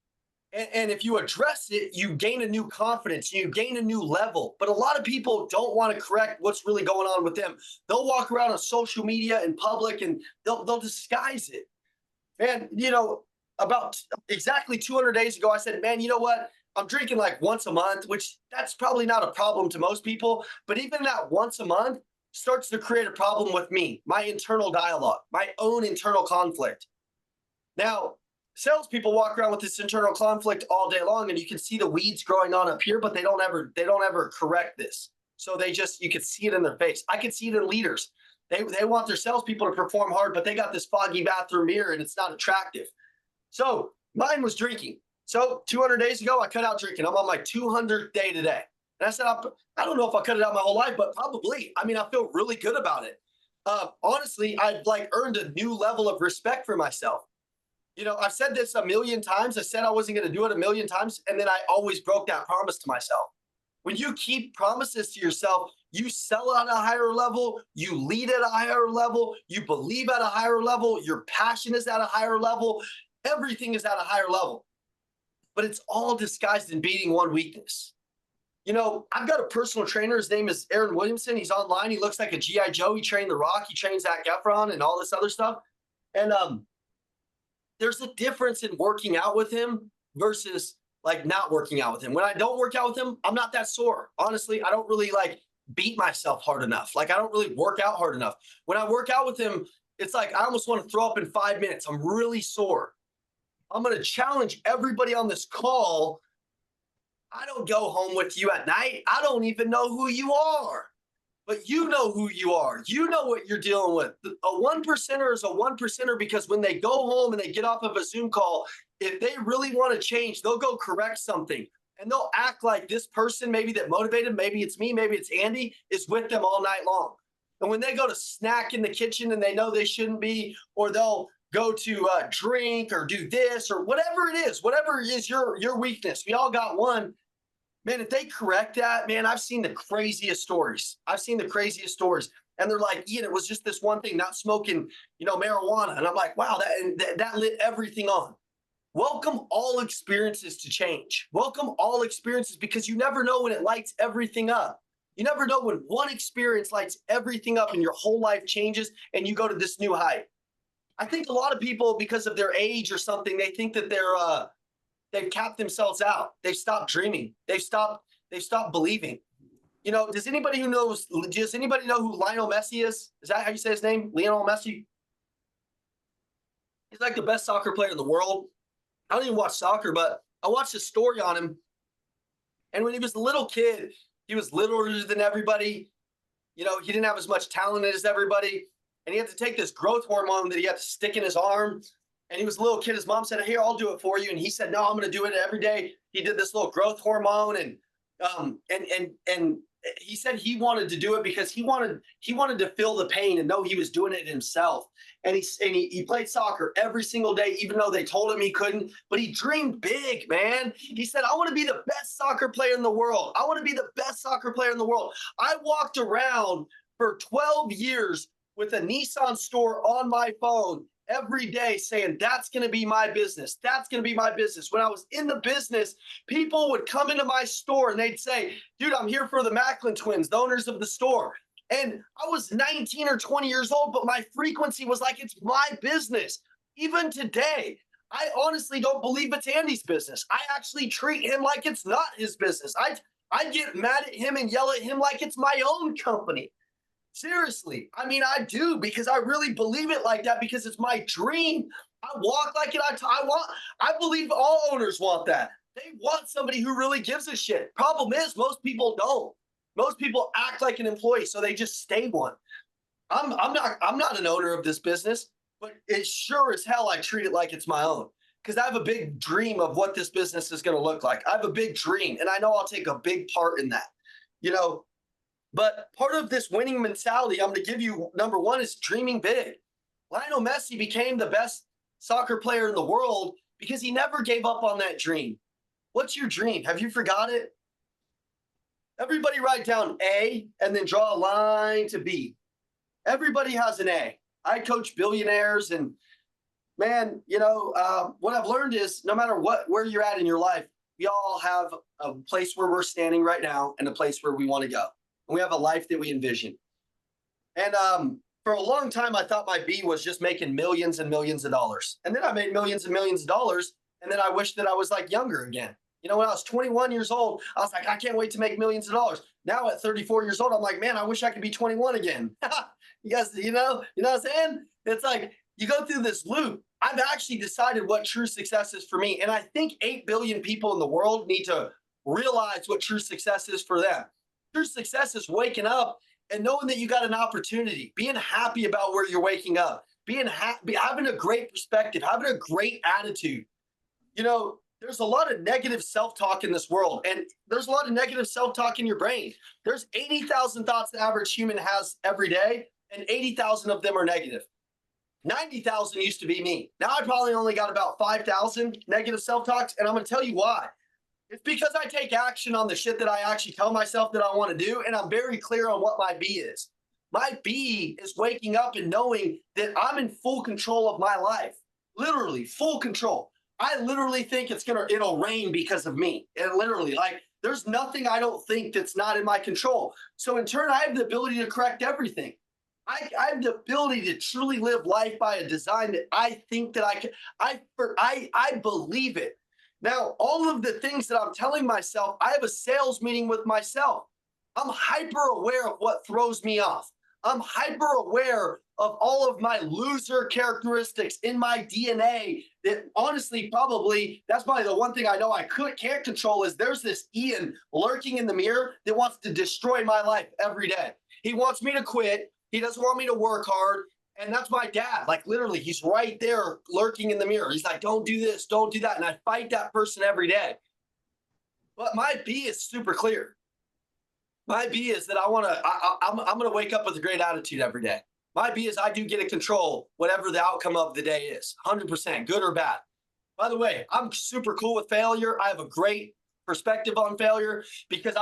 And if you address it, you gain a new confidence, you gain a new level. But a lot of people don't want to correct what's really going on with them. They'll walk around on social media in public and they'll disguise it. Man, about exactly 200 days ago, I said, man, you know what? I'm drinking like once a month, which that's probably not a problem to most people. But even that once a month starts to create a problem with me, my internal dialogue, my own internal conflict. Now, salespeople walk around with this internal conflict all day long, and you can see the weeds growing on up here, but they don't ever correct this. So you could see it in their face. I could see it in leaders. They want their salespeople to perform hard, but they got this foggy bathroom mirror and it's not attractive. So mine was drinking. So 200 days ago, I cut out drinking. I'm on my 200th day today. And I said, I don't know if I cut it out my whole life, but probably. I mean, I feel really good about it. Honestly, I've earned a new level of respect for myself. I've said this a million times. I said I wasn't going to do it a million times. And then I always broke that promise to myself. When you keep promises to yourself, you sell at a higher level, you lead at a higher level, you believe at a higher level, your passion is at a higher level, everything is at a higher level. But it's all disguised in beating one weakness. I've got a personal trainer. His name is Aaron Williamson. He's online. He looks like a G.I. Joe. He trained The Rock. He trains Zac Efron and all this other stuff. And there's a difference in working out with him versus not working out with him. When I don't work out with him, I'm not that sore. Honestly, I don't really beat myself hard enough. I don't really work out hard enough. When I work out with him, it's I almost want to throw up in 5 minutes. I'm really sore. I'm going to challenge everybody on this call. I don't go home with you at night. I don't even know who you are, but you know who you are. You know what you're dealing with. A one percenter is a one percenter because when they go home and they get off of a Zoom call, if they really want to change, they'll go correct something and they'll act like this person, maybe that motivated, maybe it's me, maybe it's Andy, is with them all night long. And when they go to snack in the kitchen and they know they shouldn't be, or they'll go to drink or do this or whatever it is, whatever is your weakness. We all got one. Man, if they correct that, man, I've seen the craziest stories. And they're like, Ian, it was just this one thing, not smoking, marijuana. And I'm like, wow, that lit everything on. Welcome all experiences to change. Welcome all experiences because you never know when it lights everything up. You never know when one experience lights everything up and your whole life changes and you go to this new height. I think a lot of people, because of their age or something, they think that they've capped themselves out. They've stopped dreaming. They've stopped believing. Does anybody know who Lionel Messi is? Is that how you say his name? Lionel Messi? He's like the best soccer player in the world. I don't even watch soccer, but I watched a story on him. And when he was a little kid, he was littler than everybody. He didn't have as much talent as everybody. And he had to take this growth hormone that he had to stick in his arm. And he was a little kid. His mom said, "Here, I'll do it for you." And he said, "No, I'm going to do it every day." He did this little growth hormone, and he said he wanted to do it because he wanted to feel the pain and know he was doing it himself. And he played soccer every single day, even though they told him he couldn't. But he dreamed big, man. He said, "I want to be the best soccer player in the world. I want to be the best soccer player in the world." I walked around for 12 years with a Nissan store on my phone every day saying, "That's going to be my business. That's going to be my business." When I was in the business, people would come into my store and they'd say, "Dude, I'm here for the Macklin twins, the owners of the store." And I was 19 or 20 years old, but my frequency was like, it's my business. Even today, I honestly don't believe it's Andy's business. I actually treat him like it's not his business. I get mad at him and yell at him like it's my own company. Seriously. I mean, I do because I really believe it like that because it's my dream. I walk like it. I believe all owners want that. They want somebody who really gives a shit. Problem is, most people don't. Most people act like an employee, so they just stay one. I'm not an owner of this business, but it's sure as hell I treat it like it's my own because I have a big dream of what this business is going to look like. I have a big dream, and I know I'll take a big part in that. You know, but part of this winning mentality, I'm going to give you number one is dreaming big. Lionel Messi became the best soccer player in the world because he never gave up on that dream. What's your dream? Have you forgot it? Everybody write down A and then draw a line to B. Everybody has an A. I coach billionaires, and man, what I've learned is no matter where you're at in your life, we all have a place where we're standing right now and a place where we want to go. And we have a life that we envision. And for a long time, I thought my B was just making millions and millions of dollars. And then I made millions and millions of dollars. And then I wished that I was like younger again. When I was 21 years old, I was like, I can't wait to make millions of dollars. Now at 34 years old, I'm like, man, I wish I could be 21 again. You guys, what I'm saying? It's like you go through this loop. I've actually decided what true success is for me. And I think 8 billion people in the world need to realize what true success is for them. True success is waking up and knowing that you got an opportunity, being happy about where you're waking up, being happy, having a great perspective, having a great attitude. There's a lot of negative self-talk in this world, and there's a lot of negative self-talk in your brain. There's 80,000 thoughts the average human has every day, and 80,000 of them are negative. 90,000 used to be me. Now I probably only got about 5,000 negative self-talks, and I'm going to tell you why. It's because I take action on the shit that I actually tell myself that I want to do, and I'm very clear on what my B is. My B is waking up and knowing that I'm in full control of my life. Literally, full control. I literally think it'll rain because of me. And literally, like, there's nothing I don't think that's not in my control. So in turn, I have the ability to correct everything. I have the ability to truly live life by a design that I think that I can. I believe it. Now, all of the things that I'm telling myself, I have a sales meeting with myself. I'm hyper aware of what throws me off. I'm hyper aware of all of my loser characteristics in my DNA that honestly, that's probably the one thing I know I can't control is there's this Ian lurking in the mirror that wants to destroy my life every day. He wants me to quit. He doesn't want me to work hard. And that's my dad. Like literally, he's right there lurking in the mirror. He's like, don't do this, don't do that. And I fight that person every day. But my B is super clear. My B is that I'm going to wake up with a great attitude every day. My B is I do get to control whatever the outcome of the day is, 100%, good or bad. By the way, I'm super cool with failure. I have a great perspective on failure because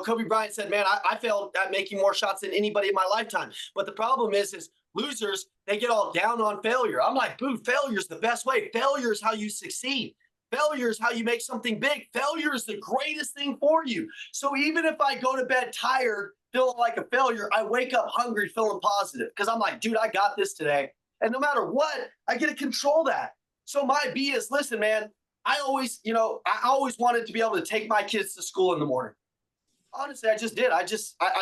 Kobe Bryant said, man, I failed at making more shots than anybody in my lifetime. But the problem is losers, they get all down on failure. I'm like, boo, failure is the best way. Failure is how you succeed. Failure is how you make something big. Failure is the greatest thing for you. So even if I go to bed tired, feeling like a failure, I wake up hungry, feeling positive because I'm like, dude, I got this today. And no matter what, I get to control that. So my B is, listen, man, I always wanted to be able to take my kids to school in the morning. Honestly, I just did. I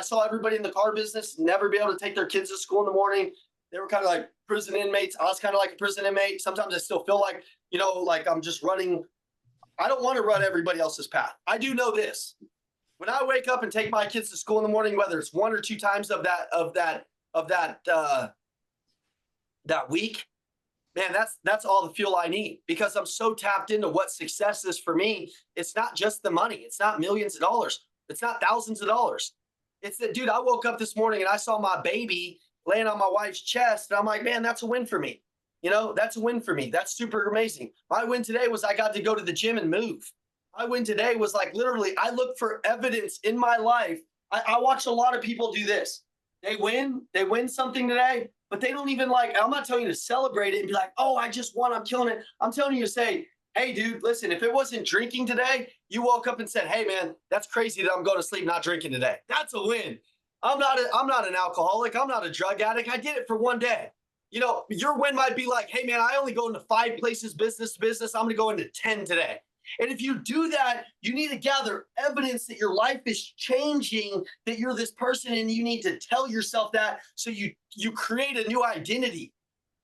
saw everybody in the car business never be able to take their kids to school in the morning. They were kind of like prison inmates. I was kind of like a prison inmate. Sometimes I still feel like, like I'm just running. I don't want to run everybody else's path. I do know this. When I wake up and take my kids to school in the morning, whether it's 1 or 2 times of that week, man, that's all the fuel I need because I'm so tapped into what success is for me. It's not just the money. It's not millions of dollars. It's not thousands of dollars. It's that, dude, I woke up this morning and I saw my baby laying on my wife's chest. And I'm like, man, that's a win for me. That's a win for me. That's super amazing. My win today was I got to go to the gym and move. My win today was like literally, I look for evidence in my life. I watch a lot of people do this. They win something today, but they don't even like, I'm not telling you to celebrate it and be like, oh, I just won, I'm killing it. I'm telling you to say, hey, dude, listen, if it wasn't drinking today, you woke up and said, hey, man, that's crazy that I'm going to sleep not drinking today. That's a win. I'm not an alcoholic. I'm not a drug addict. I did it for one day. Your win might be like, hey, man, I only go into 5 places business to business. I'm going to go into 10 today. And if you do that, you need to gather evidence that your life is changing, that you're this person, and you need to tell yourself that so you create a new identity.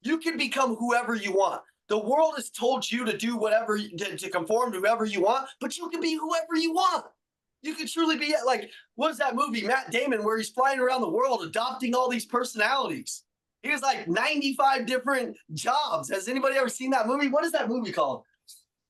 You can become whoever you want. The world has told you to do whatever, to conform to whoever you want, but you can be whoever you want. You can truly be like, what is that movie, Matt Damon, where he's flying around the world adopting all these personalities? He has like 95 different jobs. Has anybody ever seen that movie? What is that movie called?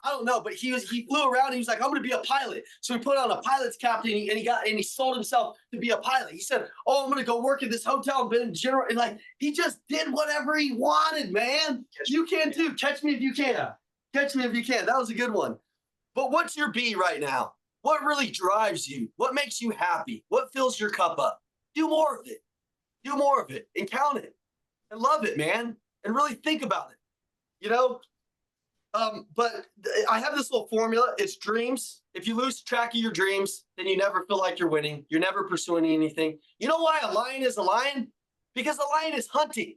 I don't know, but he flew around. And he was like, I'm going to be a pilot. So he put on a pilot's cap and he sold himself to be a pilot. He said, oh, I'm going to go work at this hotel and been general. And like, he just did whatever he wanted, man. You can too. Catch me if you can. Catch me if you can. That was a good one. But what's your B right now? What really drives you? What makes you happy? What fills your cup up? Do more of it. Do more of it and count it and love it, man. And really think about it. You know, but I have this little formula. It's dreams. If you lose track of your dreams, then you never feel like you're winning. You're never pursuing anything. You know why a lion is a lion? Because a lion is hunting.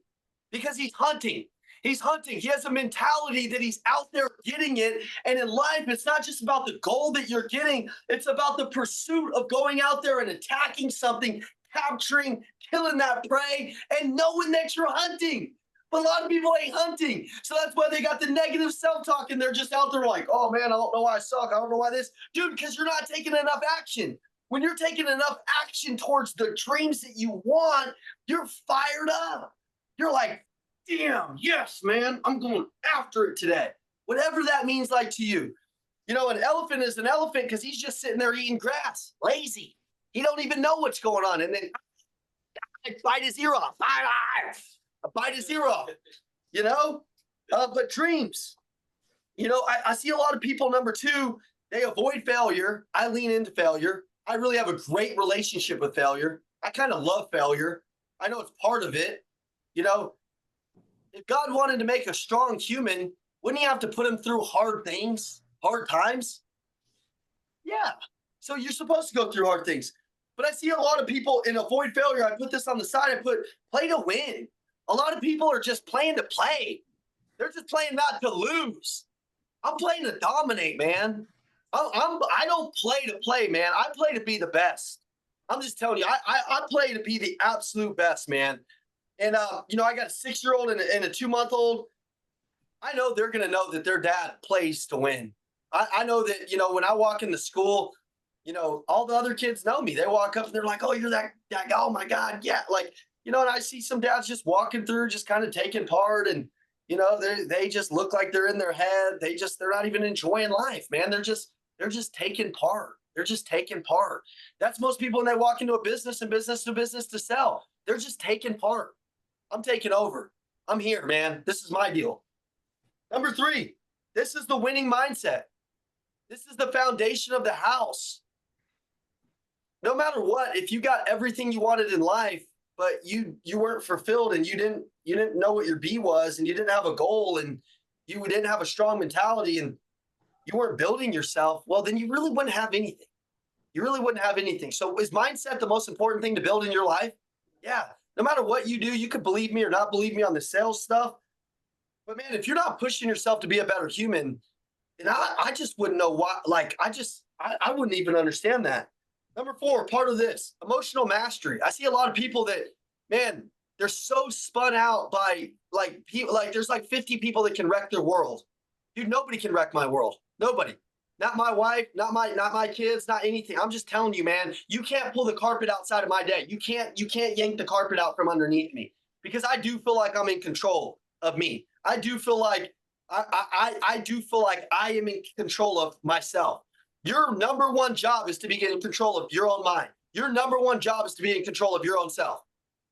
Because he's hunting. He's hunting. He has a mentality that he's out there getting it. And in life, it's not just about the goal that you're getting. It's about the pursuit of going out there and attacking something, capturing, killing that prey, and knowing that you're hunting. But a lot of people ain't hunting. So that's why they got the negative self-talk and they're just out there like, oh man, I don't know why I suck. I don't know why this. Dude, because you're not taking enough action. When you're taking enough action towards the dreams that you want, you're fired up. You're like, damn, yes, man, I'm going after it today. Whatever that means like to you. An elephant is an elephant because he's just sitting there eating grass, lazy. He don't even know what's going on. And then I bite his ear off. I bite his ear off, but dreams, I see a lot of people, number 2, they avoid failure. I lean into failure. I really have a great relationship with failure. I kind of love failure. I know it's part of it. If God wanted to make a strong human, wouldn't he have to put him through hard things, hard times? Yeah. So you're supposed to go through hard things. But I see a lot of people in avoid failure. I put this on the side. I put play to win. A lot of people are just playing to play. They're just playing not to lose. I'm playing to dominate, man. I don't play to play, man. I play to be the best. I'm just telling you, I play to be the absolute best, man. And I got a 6-year-old and a 2-month-old. I know they're gonna know that their dad plays to win. I know that when I walk into school, all the other kids know me. They walk up and they're like, "Oh, you're that guy! Oh my God, yeah!" Like. And I see some dads just walking through, just kind of taking part. And, they just look like they're in their head. They're not even enjoying life, man. They're just taking part. They're just taking part. That's most people when they walk into a business and business to sell. They're just taking part. I'm taking over. I'm here, man. This is my deal. Number 3, this is the winning mindset. This is the foundation of the house. No matter what, if you got everything you wanted in life, but you weren't fulfilled and you didn't know what your B was and you didn't have a goal and you didn't have a strong mentality and you weren't building yourself, well, then you really wouldn't have anything. You really wouldn't have anything. So is mindset the most important thing to build in your life? Yeah. No matter what you do, you could believe me or not believe me on the sales stuff. But man, if you're not pushing yourself to be a better human, then I just wouldn't know why. Like, I wouldn't even understand that. Number 4, part of this, emotional mastery. I see a lot of people that, man, they're so spun out by people, there's 50 people that can wreck their world. Dude, nobody can wreck my world. Nobody. Not my wife, not my kids, not anything. I'm just telling you, man, you can't pull the carpet outside of my day. You can't yank the carpet out from underneath me because I do feel like I'm in control of me. I do feel like I do feel like I am in control of myself. Your number one job is to be in control of your own mind. Your number one job is to be in control of your own self.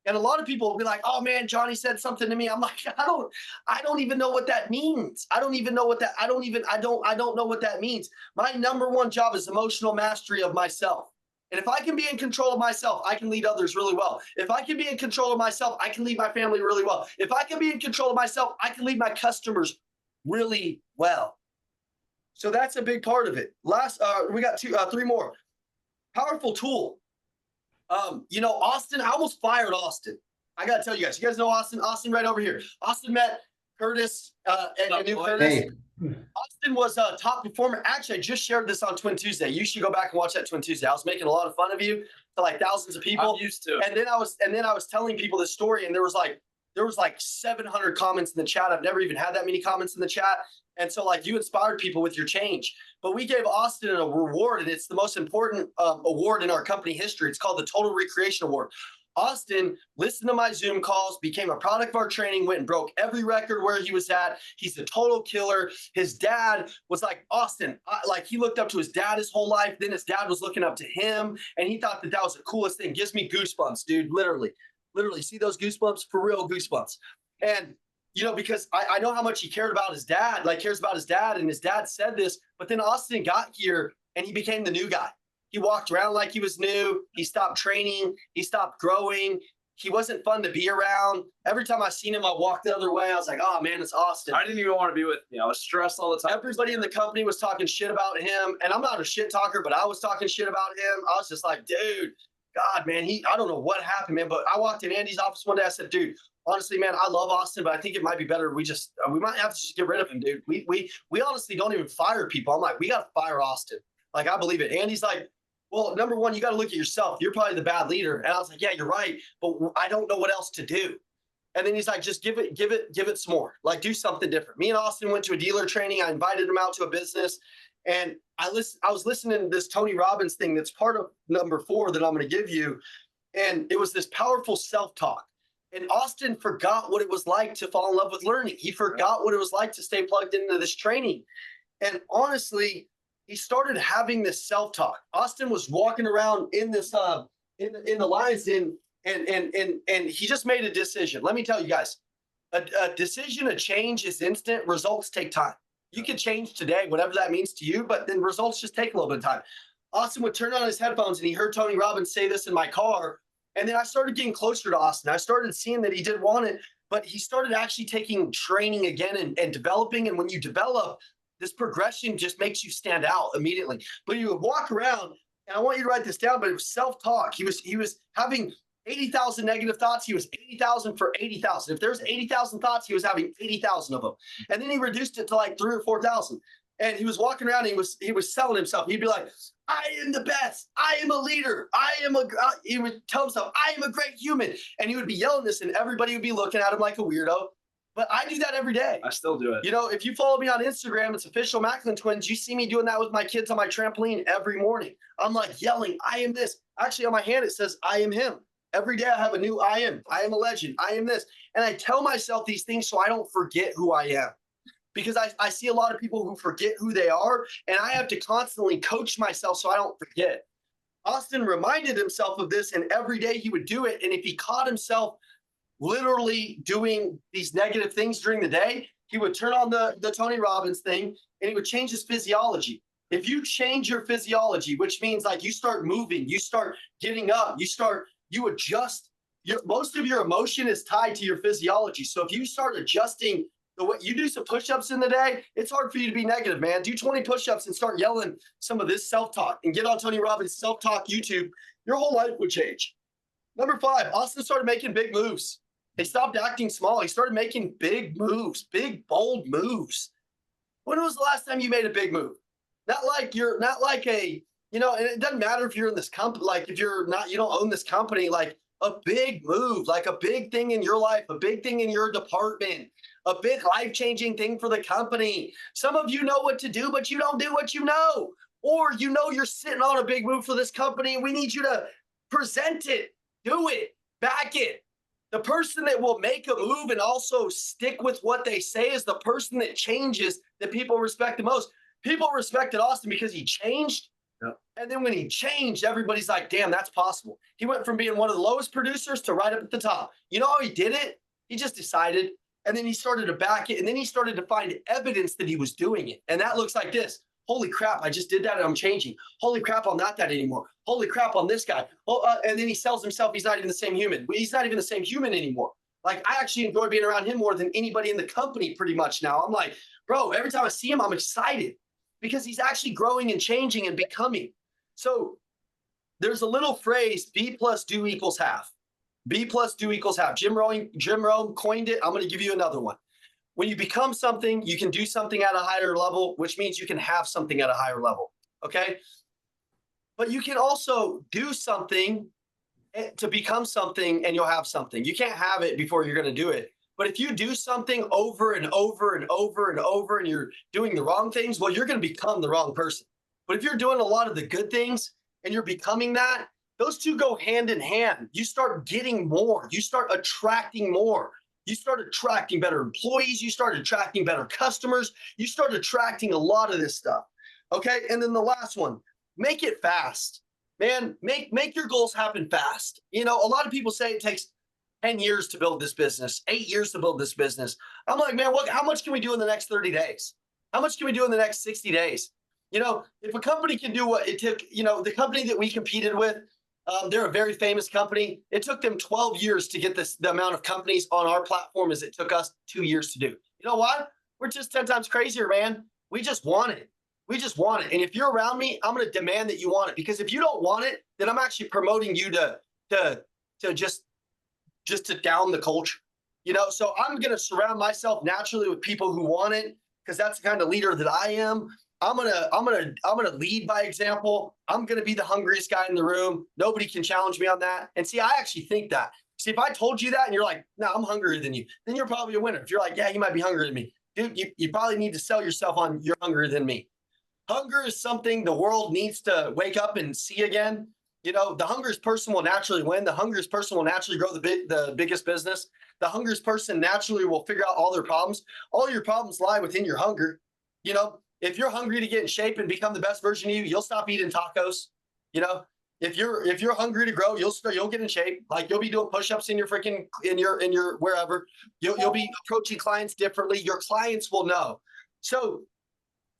And a lot of people will be like, "Oh man, Johnny said something to me." I'm like, I don't even know what that means. I don't even know what that, I don't know what that means. My number one job is emotional mastery of myself. And if I can be in control of myself, I can lead others really well. If I can be in control of myself, I can lead my family really well. If I can be in control of myself, I can lead my customers really well. So that's a big part of it. We got three more. Powerful tool. Austin, I almost fired Austin. I got to tell you guys, you guys know Austin? Austin right over here. Austin met Curtis, and knew Curtis. Hey, Austin was a top performer. Actually, I just shared this on Twin Tuesday. You should go back and watch that Twin Tuesday. I was making a lot of fun of you to like thousands of people. I'm used to. And then I was telling people this story, and there was like 700 comments in the chat. I've never even had that many comments in the chat. And so like you inspired people with your change. But we gave Austin a reward, and it's the most important award in our company history. It's called the Total Recreation Award. Austin listened to my Zoom calls, became a product of our training, went and broke every record where he was at. He's a total killer. His dad was like, Austin, like he looked up to his dad his whole life. Then his dad was looking up to him, and he thought that that was the coolest thing. Gives me goosebumps, dude. Literally, see those goosebumps? For real goosebumps. And because I know how much he cared about his dad, cares about his dad, and his dad said this, but then Austin got here and he became the new guy. He walked around like he was new. He stopped training. He stopped growing. He wasn't fun to be around. Every time I seen him, I walked the other way. I was like, oh man, it's Austin. I didn't even want to be with I was stressed all the time. Everybody in the company was talking shit about him. And I'm not a shit talker, but I was talking shit about him. I was just like, dude, God, man, I don't know what happened, man. But I walked in Andy's office one day. I said, dude, honestly, man, I love Austin, but I think it might be better. We might have to just get rid of him, dude. We honestly don't even fire people. I'm like, we got to fire Austin. Like, I believe it. Andy's like, well, number one, you got to look at yourself. You're probably the bad leader. And I was like, yeah, you're right. But I don't know what else to do. And then he's like, just give it some more. Like, do something different. Me and Austin went to a dealer training. I invited him out to a business. And I was listening to this Tony Robbins thing that's part of number 4 that I'm going to give you. And it was this powerful self-talk. And Austin forgot what it was like to fall in love with learning. He forgot what it was like to stay plugged into this training. And honestly, he started having this self-talk. Austin was walking around in this in the Lions Den, and he just made a decision. Let me tell you guys, a decision, a change is instant. Results take time. You can change today, whatever that means to you, but then results just take a little bit of time. Austin would turn on his headphones, and he heard Tony Robbins say this in my car. And then I started getting closer to Austin. I started seeing that he did want it, but he started actually taking training again and developing. And when you develop, this progression just makes you stand out immediately. But you would walk around, and I want you to write this down, but it was self-talk. He was having 80,000 negative thoughts. He was 80,000 for 80,000. If there's 80,000 thoughts, he was having 80,000 of them. And then he reduced it to like 3,000 or 4,000. And he was walking around, and he was selling himself. He'd be like, I am the best. I am a leader. He would tell himself, I am a great human. And he would be yelling this, and everybody would be looking at him like a weirdo. But I do that every day. I still do it. If you follow me on Instagram, it's official Macklin Twins. You see me doing that with my kids on my trampoline every morning. I'm like yelling, I am this. Actually, on my hand, it says, I am him. Every day I have a new I am. I am a legend. I am this. And I tell myself these things so I don't forget who I am. Because I see a lot of people who forget who they are, and I have to constantly coach myself so I don't forget. Austin reminded himself of this, and every day he would do it. And if he caught himself literally doing these negative things during the day, he would turn on the Tony Robbins thing, and he would change his physiology. If you change your physiology, which means like you start moving, you start getting up, you adjust. Most of your emotion is tied to your physiology. So if you start adjusting the way you do some push-ups in the day, it's hard for you to be negative, man. Do 20 push-ups and start yelling some of this self-talk and get on Tony Robbins self-talk YouTube. Your whole life would change. Number 5, Austin started making big moves. He stopped acting small. He started making big moves, big, bold moves. When was the last time you made a big move? Not like and it doesn't matter if you're in this company, like if you don't own this company, like a big move, like a big thing in your life, a big thing in your department, a big life-changing thing for the company. Some of you know what to do, but you don't do what you know. Or you're sitting on a big move for this company, and we need you to present it, do it, back it. The person that will make a move and also stick with what they say is the person that changes, that people respect the most. People respected Austin because he changed. Yep. And then when he changed, everybody's like, damn, that's possible. He went from being one of the lowest producers to right up at the top. You know how he did it? He just decided. And then he started to back it. And then he started to find evidence that he was doing it. And that looks like this. Holy crap, I just did that and I'm changing. Holy crap, I'm not that anymore. Holy crap, I'm this guy. And then he sells himself. He's not even the same human. He's not even the same human anymore. Like, I actually enjoy being around him more than anybody in the company pretty much now. I'm like, bro, every time I see him, I'm excited because he's actually growing and changing and becoming. So there's a little phrase, B plus do equals half. B plus do equals half. Jim Rome coined it. I'm going to give you another one. When you become something, you can do something at a higher level, which means you can have something at a higher level. Okay. But you can also do something to become something and you'll have something. You can't have it before you're going to do it. But if you do something over and over and over and over and you're doing the wrong things, well, you're going to become the wrong person. But if you're doing a lot of the good things and you're becoming that, those two go hand in hand. You start getting more. You start attracting more. You start attracting better employees. You start attracting better customers. You start attracting a lot of this stuff. Okay. And then the last one, make it fast, man. Make your goals happen fast. You know, a lot of people say it takes 10 years to build this business, 8 years to build this business. I'm like, man, how much can we do in the next 30 days? How much can we do in the next 60 days? You know, if a company can do what it took, you know, the company that we competed with, they're a very famous company. It took them 12 years to get the amount of companies on our platform as it took us 2 years to do. You know what? We're just 10 times crazier, man. We just want it. We just want it. And if you're around me, I'm going to demand that you want it, because if you don't want it, then I'm actually promoting you to just to down the culture. You know, so I'm going to surround myself naturally with people who want it, because that's the kind of leader that I am. I'm gonna lead by example. I'm gonna be the hungriest guy in the room. Nobody can challenge me on that. And see, I actually think that. See, if I told you that and you're like, no, I'm hungrier than you, then you're probably a winner. If you're like, yeah, you might be hungrier than me, dude, you probably need to sell yourself on you're hungrier than me. Hunger is something the world needs to wake up and see again. You know, the hungriest person will naturally win. The hungriest person will naturally grow the biggest business. The hungriest person naturally will figure out all their problems. All your problems lie within your hunger. You know, if you're hungry to get in shape and become the best version of you, you'll stop eating tacos. You know, if you're hungry to grow, you'll get in shape. Like, you'll be doing push-ups in your wherever. You'll be approaching clients differently. Your clients will know. So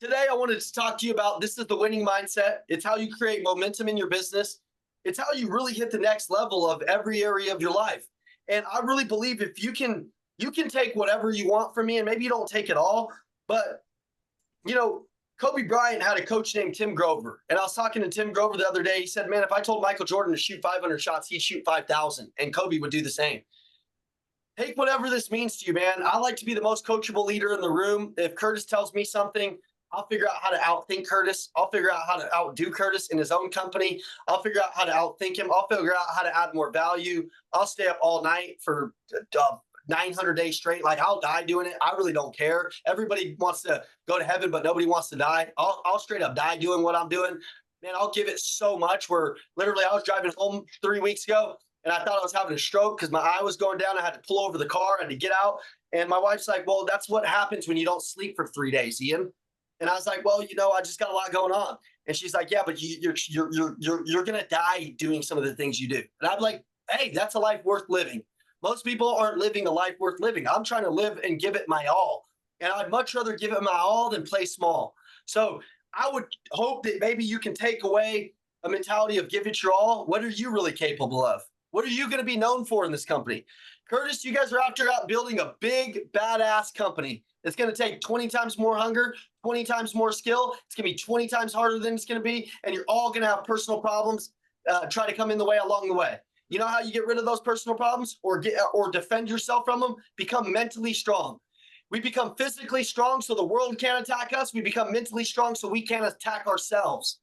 today I wanted to talk to you about, this is the winning mindset. It's how you create momentum in your business. It's how you really hit the next level of every area of your life. And I really believe if you can take whatever you want from me, and maybe you don't take it all, but you know, Kobe Bryant had a coach named Tim Grover. And I was talking to Tim Grover the other day. He said, man, if I told Michael Jordan to shoot 500 shots, he'd shoot 5,000. And Kobe would do the same. Take whatever this means to you, man. I like to be the most coachable leader in the room. If Curtis tells me something, I'll figure out how to outthink Curtis. I'll figure out how to outdo Curtis in his own company. I'll figure out how to outthink him. I'll figure out how to add more value. I'll stay up all night for 900 days straight. Like, I'll die doing it. I really don't care. Everybody wants to go to heaven, but nobody wants to die. I'll straight up die doing what I'm doing. Man, I'll give it so much, where literally I was driving home 3 weeks ago and I thought I was having a stroke because my eye was going down. I had to pull over the car. I had to get out. And my wife's like, well, that's what happens when you don't sleep for 3 days, Ian. And I was like, well, you know, I just got a lot going on. And she's like, yeah, but you're going to die doing some of the things you do. And I'm like, hey, that's a life worth living. Most people aren't living a life worth living. I'm trying to live and give it my all. And I'd much rather give it my all than play small. So I would hope that maybe you can take away a mentality of give it your all. What are you really capable of? What are you going to be known for in this company? Curtis, you guys are out building a big, badass company. It's going to take 20 times more hunger, 20 times more skill. It's going to be 20 times harder than it's going to be. And you're all going to have personal problems try to come in the way along the way. You know how you get rid of those personal problems or defend yourself from them? Become mentally strong. We become physically strong so the world can't attack us. We become mentally strong so we can't attack ourselves.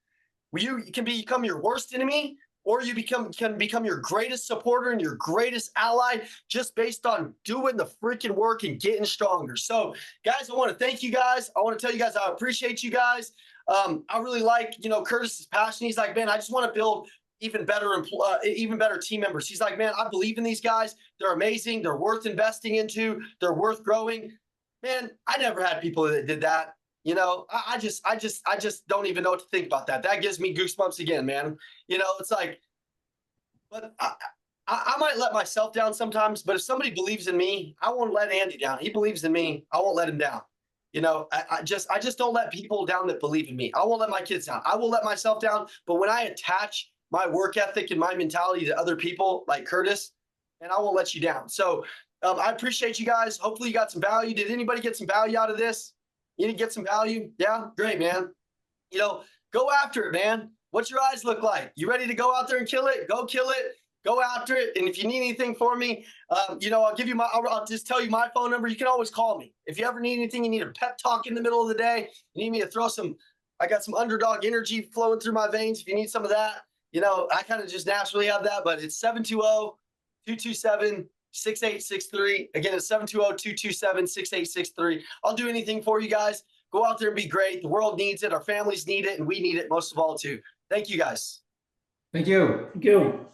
You can become your worst enemy, or you can become your greatest supporter and your greatest ally, just based on doing the freaking work and getting stronger. So, guys, I want to thank you guys. I want to tell you guys I appreciate you guys. I really like, Curtis's passion. He's like, man, I just want to build even better team members. He's like, man, I believe in these guys. They're amazing. They're worth investing into. They're worth growing. Man, I never had people that did that. You know, I just don't even know what to think about that. That gives me goosebumps again, man. You know, it's like, but I might let myself down sometimes, but if somebody believes in me, I won't let Andy down. He believes in me. I won't let him down. You know, I just don't let people down that believe in me. I won't let my kids down. I will let myself down. But when I attach my work ethic and my mentality to other people like Curtis, and I won't let you down. So I appreciate you guys. Hopefully you got some value. Did anybody get some value out of this? You didn't get some value? Yeah, great, man. You know, go after it, man. What's your eyes look like? You ready to go out there and kill it? Go kill it. Go after it. And if you need anything for me, you know, I'll just tell you my phone number. You can always call me. If you ever need anything, you need a pep talk in the middle of the day, you need me to throw I got some underdog energy flowing through my veins. If you need some of that, you know, I kind of just naturally have that, but it's 720-227-6863. Again, it's 720-227-6863. I'll do anything for you guys. Go out there and be great. The world needs it. Our families need it. And we need it most of all too. Thank you guys. Thank you. Thank you.